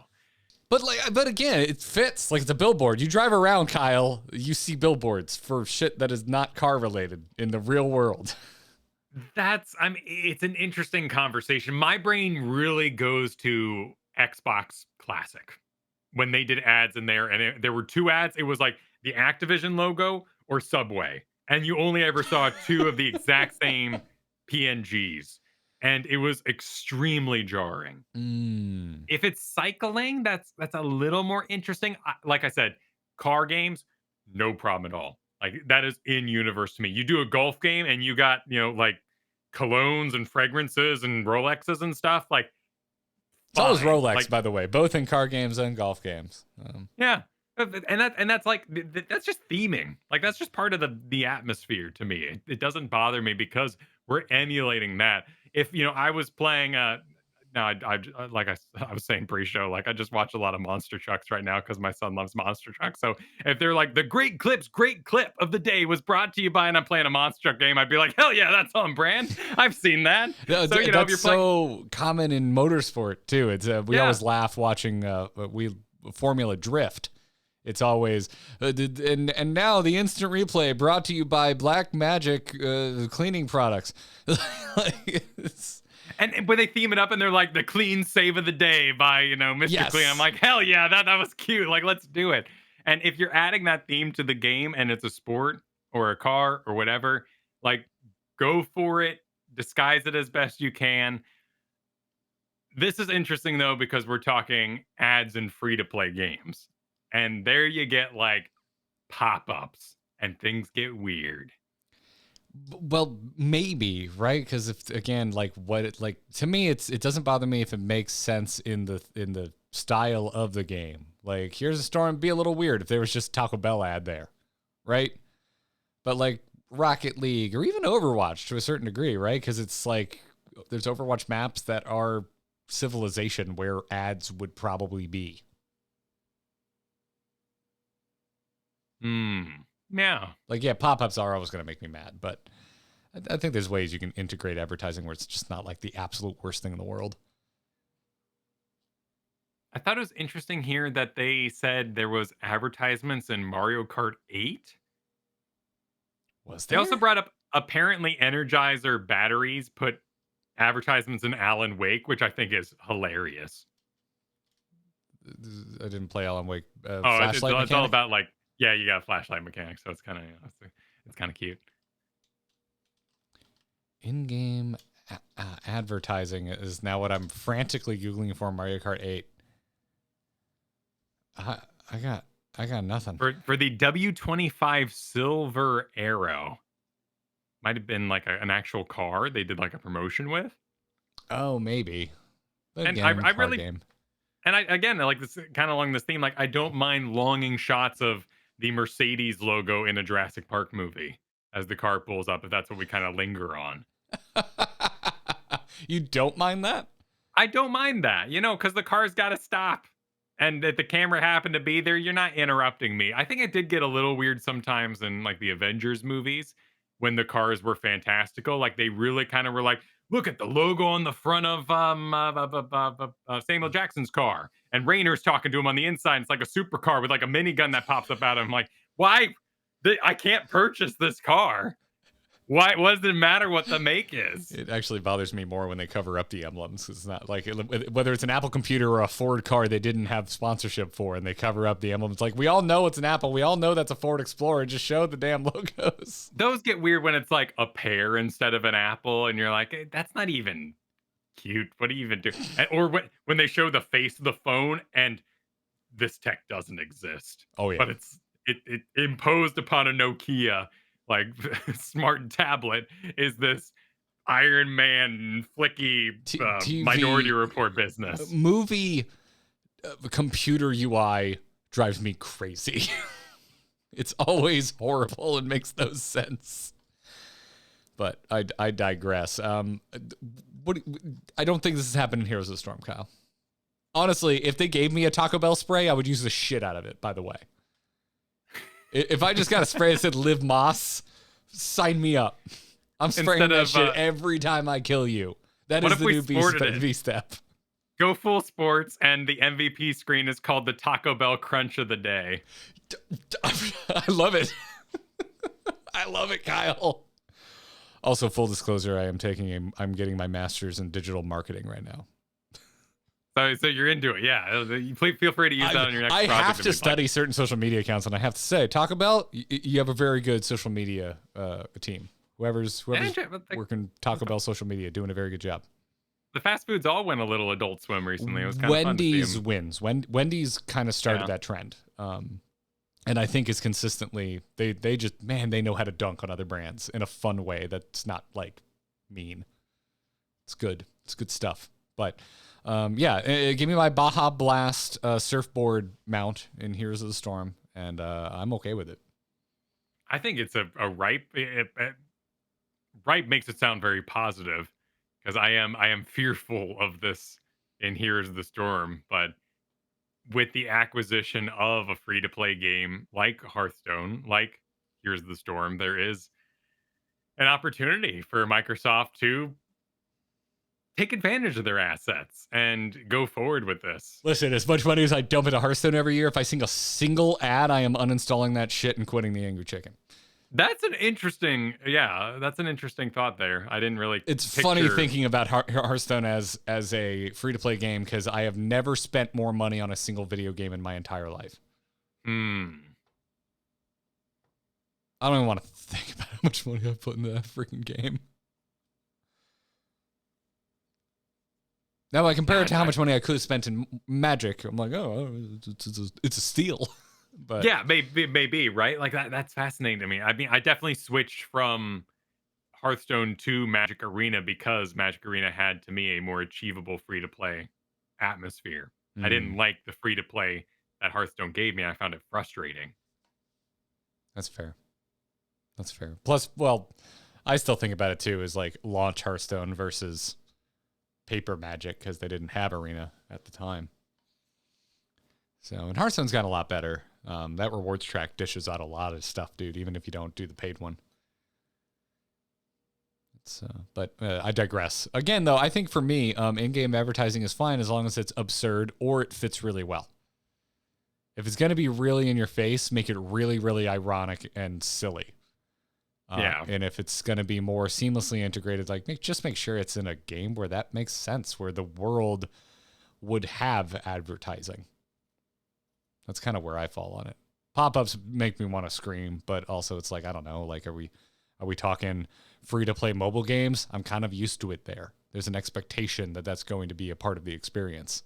But again, it fits. Like, it's a billboard. You drive around, Kyle, you see billboards for shit that is not car related in the real world. It's an interesting conversation. My brain really goes to Xbox Classic when they did ads in there, and there were two ads. It was like the Activision logo or Subway, and you only ever saw two of the exact same PNGs. And it was extremely jarring. If it's cycling, that's a little more interesting. Like I said, car games, no problem at all. Like, that is in universe to me. You do a golf game and you got, like colognes and fragrances and Rolexes and stuff. Like, it's always Rolex, by the way, both in car games and golf games. Yeah. And that's like, that's just theming. Like, that's just part of the atmosphere to me. It doesn't bother me because we're emulating that. If I was playing I was saying pre-show, like, I just watch a lot of monster trucks right now because my son loves monster trucks. So if they're like the great clip of the day was brought to you by, and I'm playing a monster truck game, I'd be like, hell yeah, that's on brand. I've seen that. So that's if you're so common in motorsport too. It's we always laugh watching Formula Drift. It's always and now the instant replay brought to you by Black Magic cleaning products. And when they theme it up and they're like the clean save of the day by Mr. Clean, I'm like, hell yeah, that was cute. Like, let's do it. And if you're adding that theme to the game and it's a sport or a car or whatever, like, go for it. Disguise it as best you can. This is interesting though because we're talking ads in free-to-play games. And there you get like pop-ups and things get weird. Well, maybe, right? Because if again, to me, it doesn't bother me if it makes sense in the style of the game. Like, here's a storm, be a little weird if there was just Taco Bell ad there, right? But like Rocket League or even Overwatch to a certain degree, right? Because it's like there's Overwatch maps that are Civilization where ads would probably be. Yeah. Like, yeah, pop-ups are always going to make me mad, but I think there's ways you can integrate advertising where it's just not like the absolute worst thing in the world. I thought it was interesting here that they said there was advertisements in Mario Kart 8. Was there? They also brought up apparently Energizer batteries put advertisements in Alan Wake, which I think is hilarious. I didn't play Alan Wake. It's all about like, yeah, you got a flashlight mechanic, so it's kind of cute. In-game advertising is now what I'm frantically Googling for Mario Kart 8. I got nothing. For the W25 Silver Arrow. Might have been like an actual car they did like a promotion with. Oh, maybe. But and again, I really game. And I like this kind of along this theme. Like, I don't mind longing shots of the Mercedes logo in a Jurassic Park movie as the car pulls up, if that's what we kind of linger on. You don't mind that? I don't mind that, because the car's got to stop. and if the camera happened to be there, you're not interrupting me. I think it did get a little weird sometimes in like the Avengers movies when the cars were fantastical. Like they really kind of were like, look at the logo on the front of Samuel Jackson's car, and Raynor's talking to him on the inside. It's like a supercar with like a minigun that pops up out of him. Like, why? I can't purchase this car. Why? What does it matter what the make is? It actually bothers me more when they cover up the emblems. It's not like whether it's an Apple computer or a Ford car they didn't have sponsorship for, and they cover up the emblems. Like, we all know it's an Apple. We all know that's a Ford Explorer. Just show the damn logos. Those get weird when it's like a pear instead of an apple, and you're like, hey, that's not even cute. What do you even do? Or when they show the face of the phone and this tech doesn't exist. Oh yeah, but it imposed upon a Nokia like smart tablet is this Iron Man flicky Minority Report business. Movie computer UI drives me crazy. It's always horrible and makes no sense. But I digress. I don't think this has happened in Heroes of the Storm, Kyle. Honestly, if they gave me a Taco Bell spray, I would use the shit out of it, by the way. If I just got a spray that said Live Moss, sign me up. I'm spraying that shit every time I kill you. That is the new V-step. Go full sports, and the MVP screen is called the Taco Bell Crunch of the Day. I love it. I love it, Kyle. Also, full disclosure, I'm getting my master's in digital marketing right now. So you're into it, yeah. Feel free to use that on your next project. I have to study certain social media accounts, and I have to say, Taco Bell, you have a very good social media team. Whoever's working Taco Bell social media, doing a very good job. The fast foods all went a little Adult Swim recently. It was kind Wendy's of fun to see them. wins. Wendy's kind of started that trend, and I think it's consistently they know how to dunk on other brands in a fun way that's not like mean. It's good. It's good stuff. But give me my Baja Blast surfboard mount in Heroes of the Storm, and I'm okay with it. I think it's a ripe. Ripe makes it sound very positive, because I am fearful of this in Heroes of the Storm, but with the acquisition of a free-to-play game like Hearthstone, like Heroes of the Storm, there is an opportunity for Microsoft to take advantage of their assets and go forward with this. Listen, as much money as I dump into Hearthstone every year, if I see a single ad, I am uninstalling that shit and quitting the Angry Chicken. That's an interesting thought there. I didn't really. It's funny thinking about Hearthstone as a free-to-play game, because I have never spent more money on a single video game in my entire life. I don't even want to think about how much money I put into that freaking game. Now I compare it to how much money I could have spent in Magic. I'm like, oh, it's a steal. But yeah, maybe right. Like that's fascinating to me. I mean, I definitely switched from Hearthstone to Magic Arena because Magic Arena had, to me, a more achievable free-to-play atmosphere. I didn't like the free-to-play that Hearthstone gave me. I found it frustrating. That's fair. Plus, well, I still think about it too as like launch Hearthstone versus paper Magic, because they didn't have Arena at the time. So, and Hearthstone's gotten a lot better. That rewards track dishes out a lot of stuff, dude, even if you don't do the paid one. But I digress. Again, though, I think for me, in-game advertising is fine as long as it's absurd or it fits really well. If it's going to be really in your face, make it really, really ironic and silly. And if it's going to be more seamlessly integrated, like just make sure it's in a game where that makes sense, where the world would have advertising. That's kind of where I fall on it. Pop-ups make me want to scream, but also it's like, I don't know, like, are we talking free-to-play mobile games? I'm kind of used to it there. There's an expectation that that's going to be a part of the experience.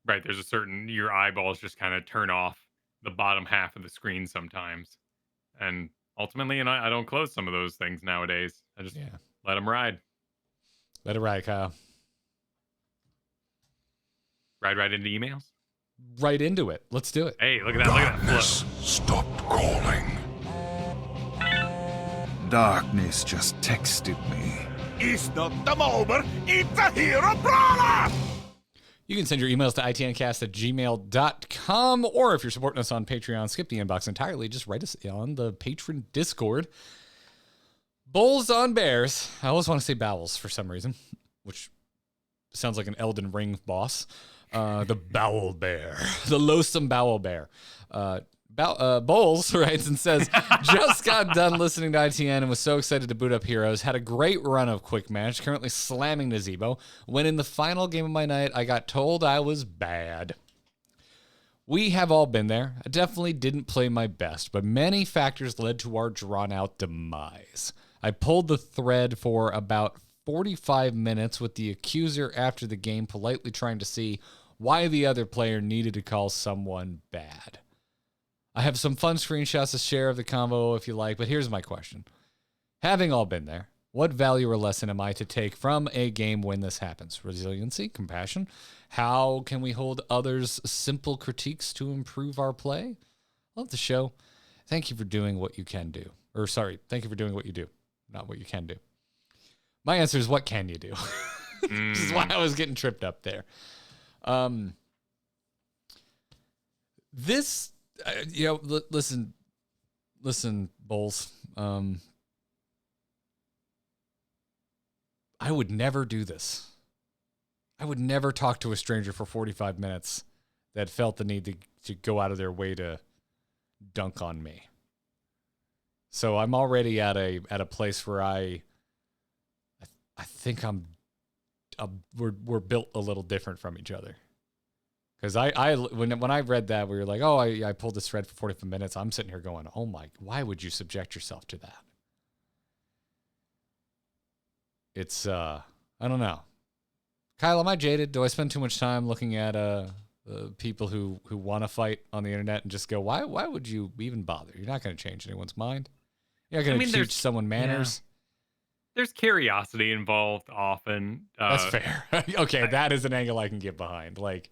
Right, there's a certain, your eyeballs just kind of turn off the bottom half of the screen sometimes. And ultimately, I don't close some of those things nowadays. I just let them ride. Let it ride, Kyle. Ride right into emails? Right into it. Let's do it. Hey, look at that. Look at that flow. Stopped calling. Darkness just texted me. It's not the moment. It's a hero brawler! You can send your emails to itncast@gmail.com, or if you're supporting us on Patreon, skip the inbox entirely. Just write us on the patron Discord. Bowls on Bears. I always want to say bowels for some reason, which sounds like an Elden Ring boss. The Bowel Bear. The loathsome Bowel Bear. Bowles writes and says, just got done listening to ITN and was so excited to boot up Heroes. Had a great run of quick match, currently slamming Nazebo. When in the final game of my night, I got told I was bad. We have all been there. I definitely didn't play my best, but many factors led to our drawn-out demise. I pulled the thread for about 45 minutes with the accuser after the game, politely trying to see why the other player needed to call someone bad. I have some fun screenshots to share of the combo if you like, but here's my question. Having all been there, what value or lesson am I to take from a game when this happens? Resiliency, compassion? How can we hold others' simple critiques to improve our play? Love the show. Thank you for doing what you can do. Thank you for doing what you do, not what you can do. My answer is, what can you do? This is why I was getting tripped up there. Listen, Bowles. I would never do this. I would never talk to a stranger for 45 minutes that felt the need to go out of their way to dunk on me. So I'm already at a place where I think we're built a little different from each other. Because when I read that, we were like, oh, I pulled this thread for 45 minutes. I'm sitting here going, oh my, why would you subject yourself to that? It's, I don't know. Kyle, am I jaded? Do I spend too much time looking at people who want to fight on the internet and just go, why would you even bother? You're not going to change anyone's mind. You're not going to teach someone manners. Yeah. There's curiosity involved often. That's fair. Okay, that is an angle I can get behind. Like,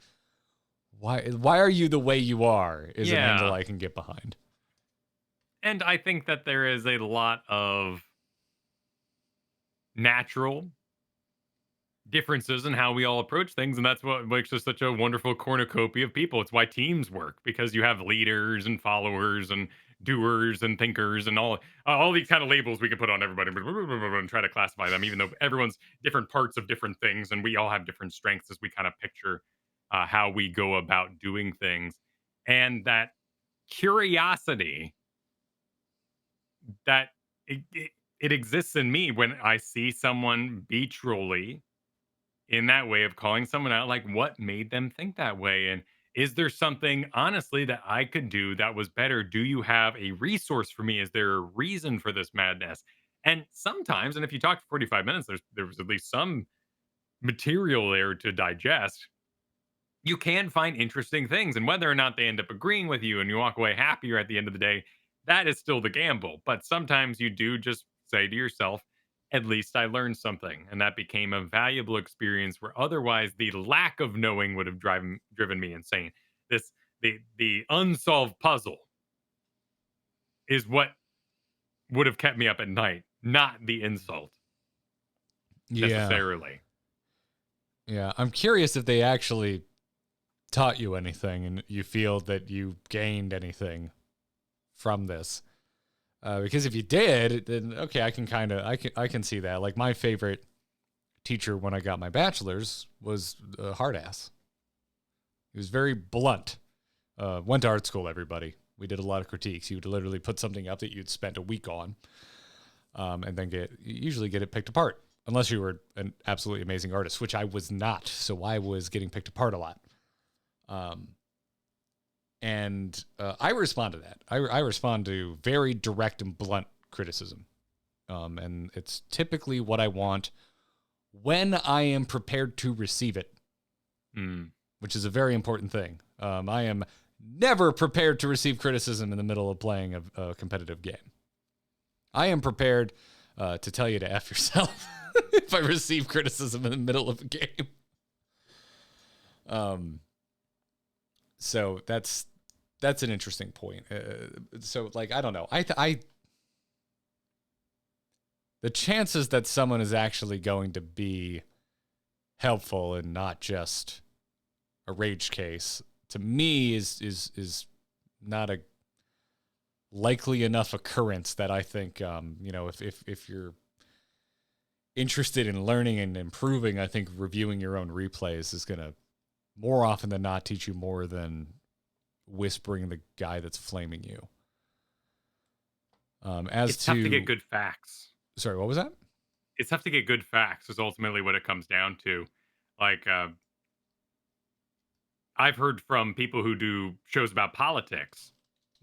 why are you the way you are is an angle I can get behind. And I think that there is a lot of natural differences in how we all approach things, and that's what makes us such a wonderful cornucopia of people. It's why teams work, because you have leaders and followers and doers and thinkers and all these kind of labels we can put on everybody and try to classify them, even though everyone's different parts of different things, and we all have different strengths as we kind of picture how we go about doing things. And that curiosity, that it exists in me when I see someone be trolly in that way of calling someone out. Like, what made them think that way? And is there something, honestly, that I could do that was better? Do you have a resource for me? Is there a reason for this madness? And sometimes, and if you talk for 45 minutes, there was at least some material there to digest. You can find interesting things, and whether or not they end up agreeing with you and you walk away happier at the end of the day, that is still the gamble. But sometimes you do just say to yourself, at least I learned something, and that became a valuable experience where otherwise the lack of knowing would have driven me insane. The unsolved puzzle is what would have kept me up at night, not the insult necessarily. Yeah, I'm curious if they actually taught you anything and you feel that you gained anything from this. Because if you did, then okay, I can see that. Like, my favorite teacher when I got my bachelor's was a hard ass. He was very blunt. Went to art school, everybody. We did a lot of critiques. He would literally put something up that you'd spent a week on, and then usually get it picked apart, unless you were an absolutely amazing artist, which I was not. So I was getting picked apart a lot. And I respond to that. I respond to very direct and blunt criticism. And it's typically what I want when I am prepared to receive it, which is a very important thing. I am never prepared to receive criticism in the middle of playing a competitive game. I am prepared to tell you to F yourself if I receive criticism in the middle of a game. So that's an interesting point. So, like, I don't know. The chances that someone is actually going to be helpful and not just a rage case, to me is not a likely enough occurrence that I think, if you're interested in learning and improving, I think reviewing your own replays is going to more often than not teach you more than whispering the guy that's flaming you. It's tough to get good facts. Sorry, what was that? It's tough to get good facts is ultimately what it comes down to. Like, I've heard from people who do shows about politics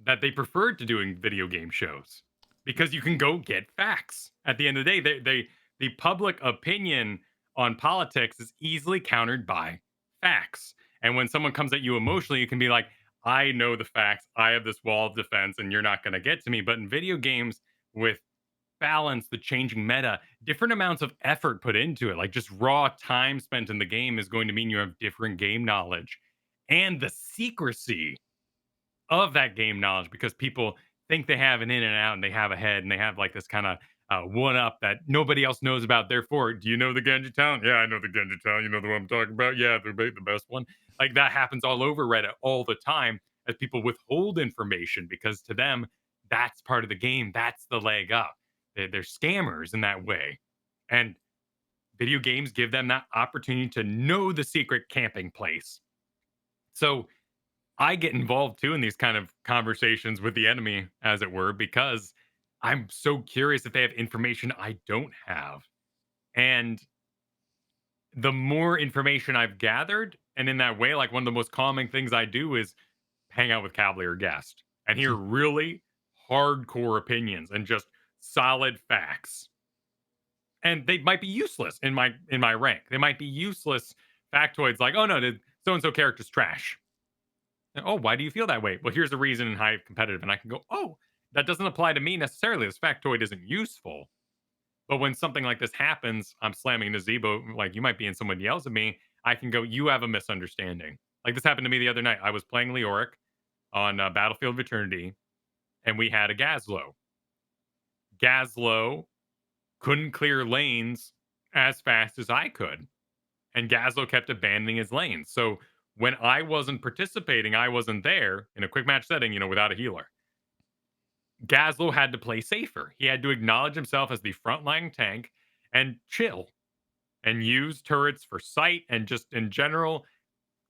that they preferred to doing video game shows because you can go get facts. At the end of the day, the public opinion on politics is easily countered by facts. And when someone comes at you emotionally, you can be like, I know the facts. I have this wall of defense and you're not going to get to me. But in video games with balance, the changing meta, different amounts of effort put into it, like just raw time spent in the game is going to mean you have different game knowledge and the secrecy of that game knowledge, because people think they have an in and out and they have a head and they have like this kind of one up that nobody else knows about. Therefore, do you know the Genji talent? Yeah, I know the Genji talent. You know the one I'm talking about? Yeah, they're the best one. Like that happens all over Reddit all the time as people withhold information because to them, that's part of the game. That's the leg up. They're scammers in that way. And video games give them that opportunity to know the secret camping place. So I get involved too in these kind of conversations with the enemy, as it were, because I'm so curious if they have information I don't have. And the more information I've gathered, and in that way, like one of the most calming things I do is hang out with Cavalier Guest and hear really hardcore opinions and just solid facts. And they might be useless in my rank. They might be useless factoids like, oh no, the so-and-so character's trash. And, oh, why do you feel that way? Well, here's the reason in high competitive. And I can go, oh, that doesn't apply to me necessarily. This factoid isn't useful. But when something like this happens, I'm slamming Nazebo, like you might be in someone yells at me, I can go, you have a misunderstanding. Like this happened to me the other night. I was playing Leoric on Battlefield of Eternity, and we had a Gazlo. Gazlo couldn't clear lanes as fast as I could. And Gazlo kept abandoning his lanes. So when I wasn't participating, I wasn't there in a quick match setting, without a healer. Gazlo had to play safer. He had to acknowledge himself as the frontline tank and chill and use turrets for sight and just in general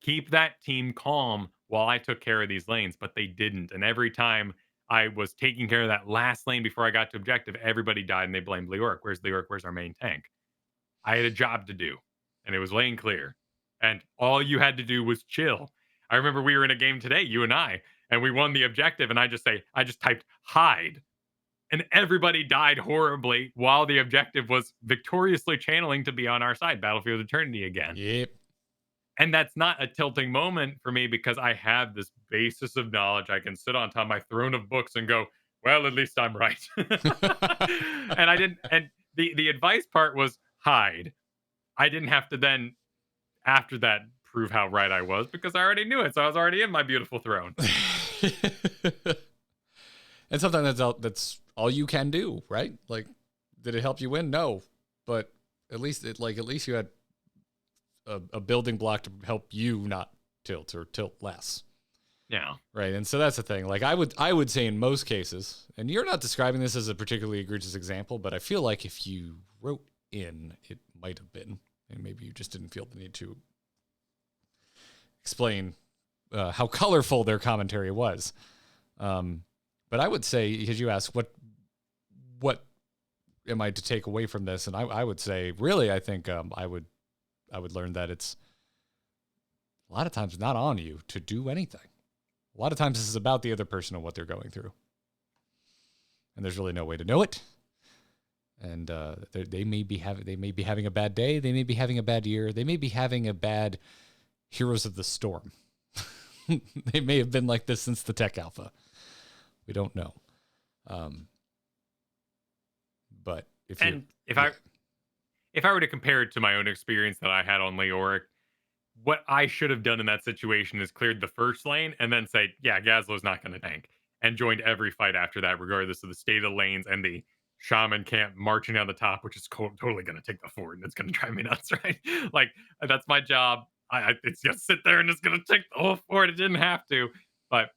keep that team calm while I took care of these lanes. But they didn't. And every time I was taking care of that last lane before I got to objective, everybody died and they blamed Leoric. Where's Leoric? Where's our main tank? I had a job to do and it was lane clear. And all you had to do was chill. I remember we were in a game today, you and I, and we won the objective. And I just typed hide. And everybody died horribly while the objective was victoriously channeling to be on our side, Battlefield Eternity again. Yep. And that's not a tilting moment for me because I have this basis of knowledge. I can sit on top of my throne of books and go, well, at least I'm right. And I didn't. And the advice part was hide. I didn't have to then, after that, prove how right I was because I already knew it. So I was already in my beautiful throne. And sometimes that's all you can do, right? Like, did it help you win? No, but at least you had a building block to help you not tilt or tilt less. Yeah. Right. And so that's the thing. Like I would say in most cases, and you're not describing this as a particularly egregious example, but I feel like if you wrote in, it might have been, and maybe you just didn't feel the need to explain how colorful their commentary was. But I would say, because you asked what am I to take away from this, and I would say, really, I think I would learn that it's a lot of times not on you to do anything. A lot of times this is about the other person and what they're going through, and there's really no way to know it. And they may be having a bad day, they may be having a bad year, they may be having a bad Heroes of the Storm. They may have been like this since the tech alpha. We don't know. But if I were to compare it to my own experience that I had on Leoric, what I should have done in that situation is cleared the first lane and then say, yeah, Gazlo's not going to tank, and joined every fight after that, regardless of the state of the lanes and the shaman camp marching on the top, which is totally going to take the fort and it's going to drive me nuts, right? Like, that's my job. It's gonna sit there and it's gonna take the whole fort. It didn't have to, but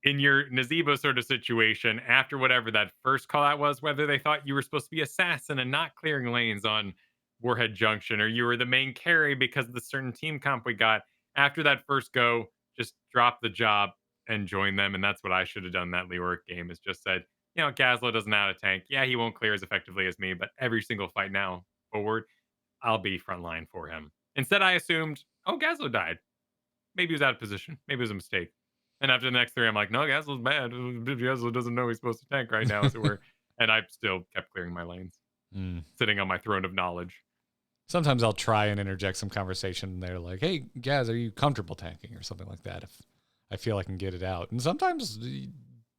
in your Nazebo sort of situation, after whatever that first call out was, whether they thought you were supposed to be assassin and not clearing lanes on Warhead Junction, or you were the main carry because of the certain team comp we got, after that first go, just drop the job and join them. And that's what I should have done that Leoric game, is just said, Gazlo doesn't know how to tank. Yeah, he won't clear as effectively as me, but every single fight now forward, I'll be frontline for him. Instead, I assumed, oh, Gazlo died. Maybe he was out of position. Maybe it was a mistake. And after the next three, I'm like, no, Gazlo's bad. Gazlo doesn't know he's supposed to tank right now, as it were. And I still kept clearing my lanes, sitting on my throne of knowledge. Sometimes I'll try and interject some conversation, and they're like, hey, Gaz, are you comfortable tanking, or something like that, if I feel I can get it out. And sometimes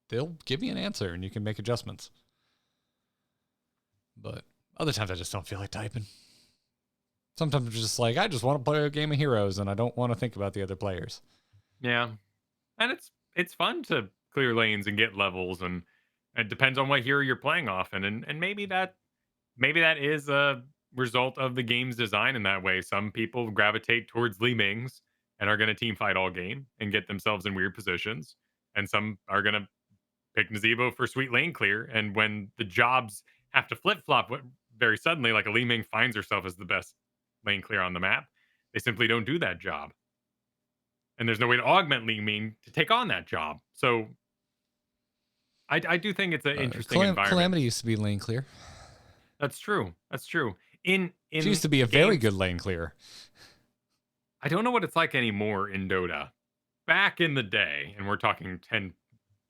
they'll give me an answer, and you can make adjustments. But other times I just don't feel like typing. Sometimes I'm just like, I just want to play a game of Heroes, and I don't want to think about the other players. Yeah. And it's fun to clear lanes and get levels, and it depends on what hero you're playing often. And maybe that is a result of the game's design in that way. Some people gravitate towards Li Mings and are going to team fight all game and get themselves in weird positions. And some are going to pick Nazebo for sweet lane clear. And when the jobs have to flip flop very suddenly, like a Li Ming finds herself as the best lane clear on the map, they simply don't do that job. And there's no way to augment Li Ming to take on that job. So I do think it's an interesting environment. Calamity used to be lane clear. That's true. She used to be a very good lane clear. I don't know what it's like anymore in Dota. Back in the day, and we're talking 10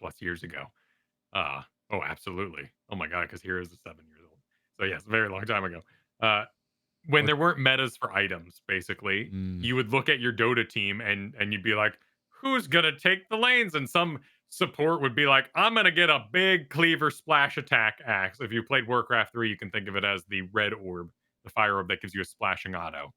plus years ago. Oh, absolutely. Oh my God, because Heroes is 7 years old. So yes, a very long time ago. When there weren't metas for items, basically, you would look at your Dota team and you'd be like, who's gonna take the lanes? And some support would be like, I'm gonna get a big cleaver splash attack axe. If you played Warcraft 3, you can think of it as the red orb, the fire orb that gives you a splashing auto.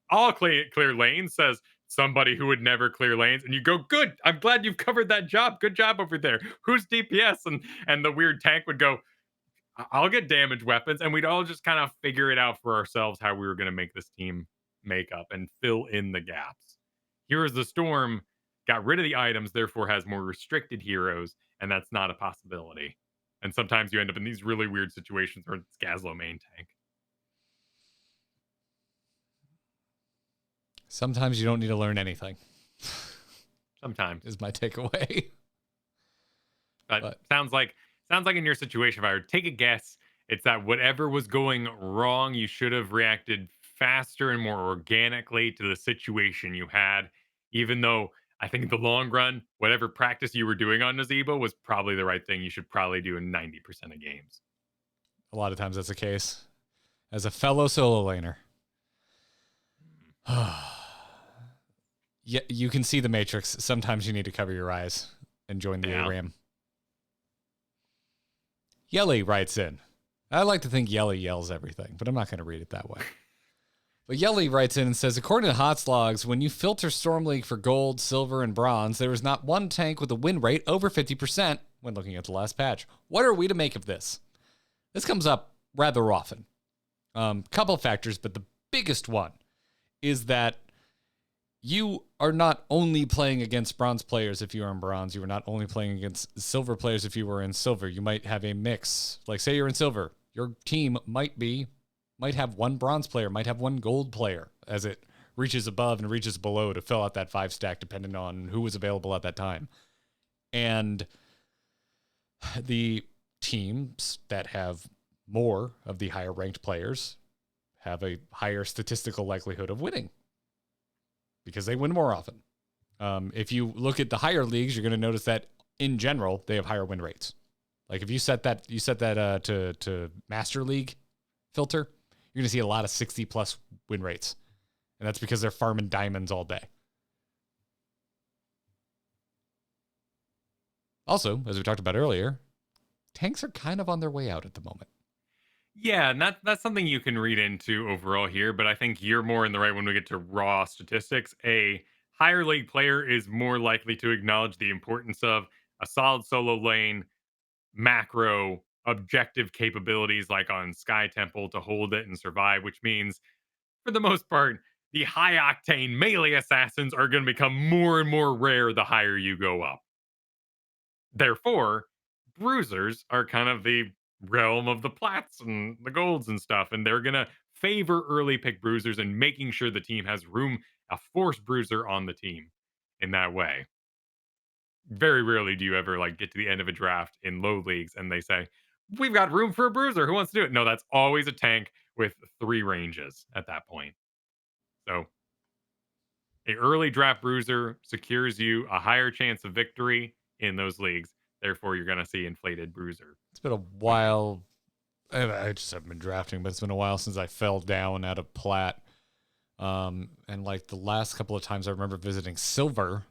I'll clear lanes, says somebody who would never clear lanes. And you go, good, I'm glad you've covered that job. Good job over there. Who's DPS? And the weird tank would go, I'll get damage weapons. And we'd all just kind of figure it out for ourselves how we were going to make this team make up and fill in the gaps. Heroes of the Storm got rid of the items, therefore has more restricted heroes, and that's not a possibility. And sometimes you end up in these really weird situations where it's Gazlo main tank. Sometimes you don't need to learn anything. Sometimes is my takeaway. But sounds like in your situation, if I were to take a guess, it's that whatever was going wrong, you should have reacted faster and more organically to the situation you had, even though I think in the long run, whatever practice you were doing on Nazebo was probably the right thing you should probably do in 90% of games. A lot of times that's the case. As a fellow solo laner, yeah, you can see the matrix. Sometimes you need to cover your eyes and join the ARAM. Yelly writes in. I like to think Yelly yells everything, but I'm not going to read it that way. But Yelly writes in and says, according to HOTS, when you filter Storm League for gold, silver, and bronze, there is not one tank with a win rate over 50% when looking at the last patch. What are we to make of this? This comes up rather often. Couple of factors, but the biggest one is that you are not only playing against bronze players if you are in bronze. You are not only playing against silver players if you were in silver. You might have a mix. Like, say you're in silver. Your team might have one bronze player, might have one gold player as it reaches above and reaches below to fill out that 5 stack, depending on who was available at that time. And the teams that have more of the higher ranked players have a higher statistical likelihood of winning because they win more often. If you look at the higher leagues, you're going to notice that in general, they have higher win rates. Like if you set that to Master League filter, you're going to see a lot of 60 plus win rates. And that's because they're farming diamonds all day. Also, as we talked about earlier, tanks are kind of on their way out at the moment. Yeah, and that's something you can read into overall here, but I think you're more in the right when we get to raw statistics. A higher league player is more likely to acknowledge the importance of a solid solo lane, macro, objective capabilities like on Sky Temple to hold it and survive, which means, for the most part, the high-octane melee assassins are going to become more and more rare the higher you go up. Therefore, bruisers are kind of the realm of the plats and the golds and stuff, and they're going to favor early pick bruisers and making sure the team has room, a force bruiser on the team in that way. Very rarely do you ever like get to the end of a draft in low leagues and they say, we've got room for a bruiser. Who wants to do it? No, that's always a tank with 3 ranges at that point. So a early draft bruiser secures you a higher chance of victory in those leagues. Therefore, you're going to see inflated bruiser. It's been a while. I just haven't been drafting, but it's been a while since I fell down at a plat. And like the last couple of times I remember visiting silver,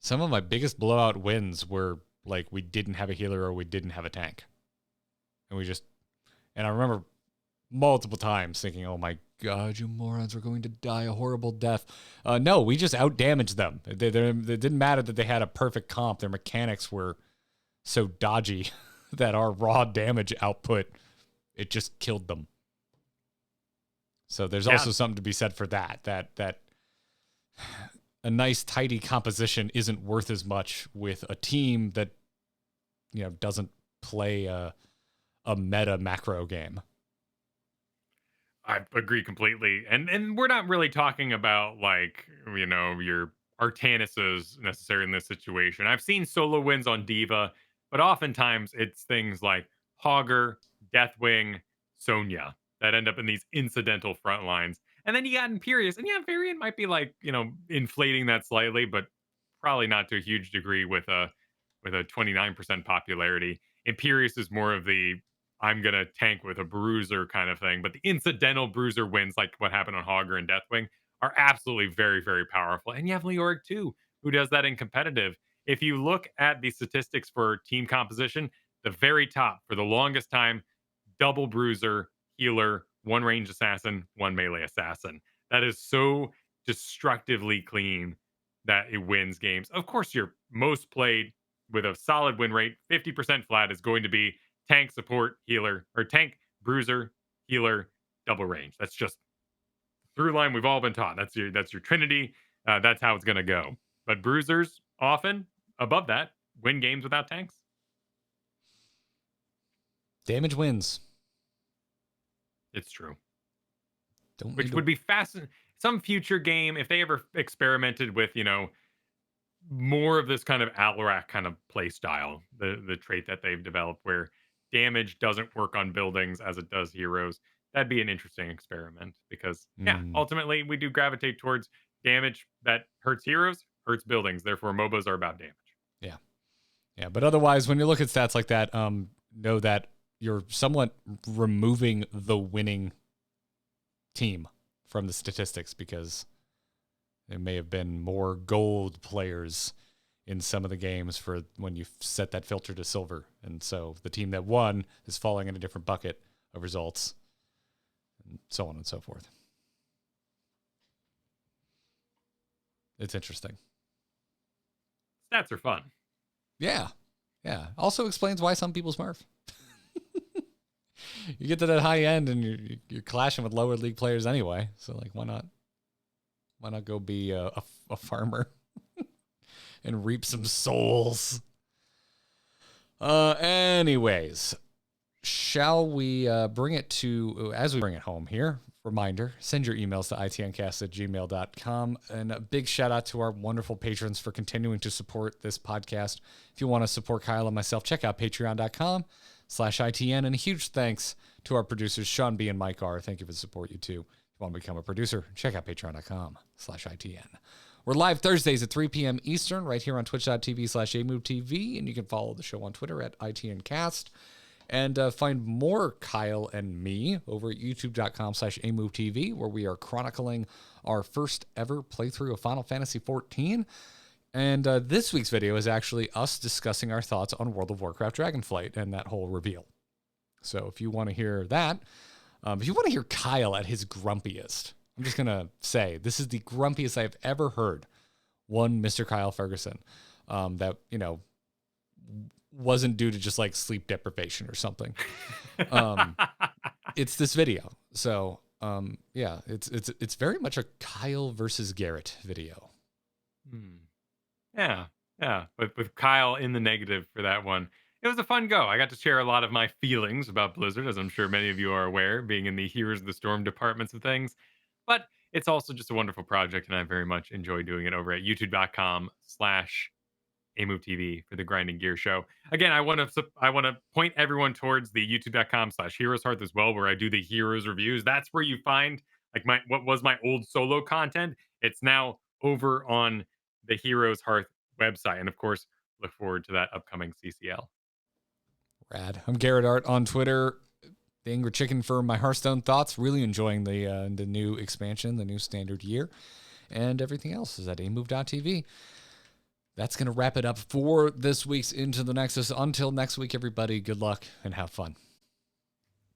some of my biggest blowout wins were like we didn't have a healer or we didn't have a tank. And I remember multiple times thinking, oh my God, you morons are going to die a horrible death. No, we just out-damaged them. It didn't matter that they had a perfect comp. Their mechanics were so dodgy that our raw damage output, it just killed them. So there's also something to be said for that a nice, tidy composition isn't worth as much with a team that, doesn't play a meta macro game. I agree completely. And we're not really talking about like, your Artanis's necessarily in this situation. I've seen solo wins on Diva, but oftentimes it's things like Hogger, Deathwing, Sonya that end up in these incidental front lines. And then you got Imperius. And yeah, Variant might be like, inflating that slightly, but probably not to a huge degree with a 29% popularity. Imperius is more of the I'm going to tank with a bruiser kind of thing. But the incidental bruiser wins, like what happened on Hogger and Deathwing, are absolutely very, very powerful. And you have Leoric too, who does that in competitive. If you look at the statistics for team composition, the very top for the longest time, double bruiser, healer, 1 range assassin, 1 melee assassin. That is so destructively clean that it wins games. Of course, your most played with a solid win rate, 50% flat, is going to be tank, support, healer, or tank, bruiser, healer, double range. That's just through line we've all been taught. That's your trinity. That's how it's going to go. But bruisers often above that win games without tanks. Damage wins. It's true. Which would be fascinating. Some future game, if they ever experimented with, more of this kind of Alarak kind of play style, the trait that they've developed where damage doesn't work on buildings as it does heroes, that'd be an interesting experiment because, ultimately we do gravitate towards damage that hurts heroes, hurts buildings. Therefore, MOBAs are about damage. Yeah. Yeah. But otherwise, when you look at stats like that, know that you're somewhat removing the winning team from the statistics because there may have been more gold players in some of the games for when you set that filter to silver. And so the team that won is falling in a different bucket of results and so on and so forth. It's interesting. Stats are fun. Yeah. Yeah. Also explains why some people smurf. You get to that high end and you're clashing with lower league players anyway. So like, why not go be a farmer and reap some souls? Anyways, shall we bring it to, as we bring it home here, reminder, send your emails to itncast@gmail.com. And a big shout out to our wonderful patrons for continuing to support this podcast. If you want to support Kyle and myself, check out patreon.com/ITN. And a huge thanks to our producers, Sean B. and Mike R. Thank you for the support, you too. If you want to become a producer, check out patreon.com/ITN. We're live Thursdays at 3 p.m. Eastern right here on twitch.tv/AMoveTV. And you can follow the show on Twitter at ITNcast. And find more Kyle and me over at youtube.com/AMoveTV, where we are chronicling our first ever playthrough of Final Fantasy XIV. And this week's video is actually us discussing our thoughts on World of Warcraft Dragonflight and that whole reveal. So if you want to hear that, if you want to hear Kyle at his grumpiest, I'm just going to say this is the grumpiest I've ever heard one Mr. Kyle Fergusson that, wasn't due to just like sleep deprivation or something. It's this video. So Yeah, it's very much a Kyle versus Garrett video. Yeah, with Kyle in the negative for that one. It was a fun go. I got to share a lot of my feelings about Blizzard, as I'm sure many of you are aware, being in the Heroes of the Storm departments of things. But it's also just a wonderful project, and I very much enjoy doing it over at youtube.com/AMoveTV for the Grinding Gear Show. Again, I want to point everyone towards the youtube.com/HeroesHearth as well, where I do the Heroes reviews. That's where you find like what was my old solo content. It's now over on the Heroes Hearth website, and of course, look forward to that upcoming CCL. Rad. I'm Garrett Art on Twitter. The Angry Chicken for my Hearthstone thoughts. Really enjoying the new expansion, the new standard year, and everything else is at amove.tv. That's going to wrap it up for this week's Into the Nexus. Until next week, everybody, good luck and have fun.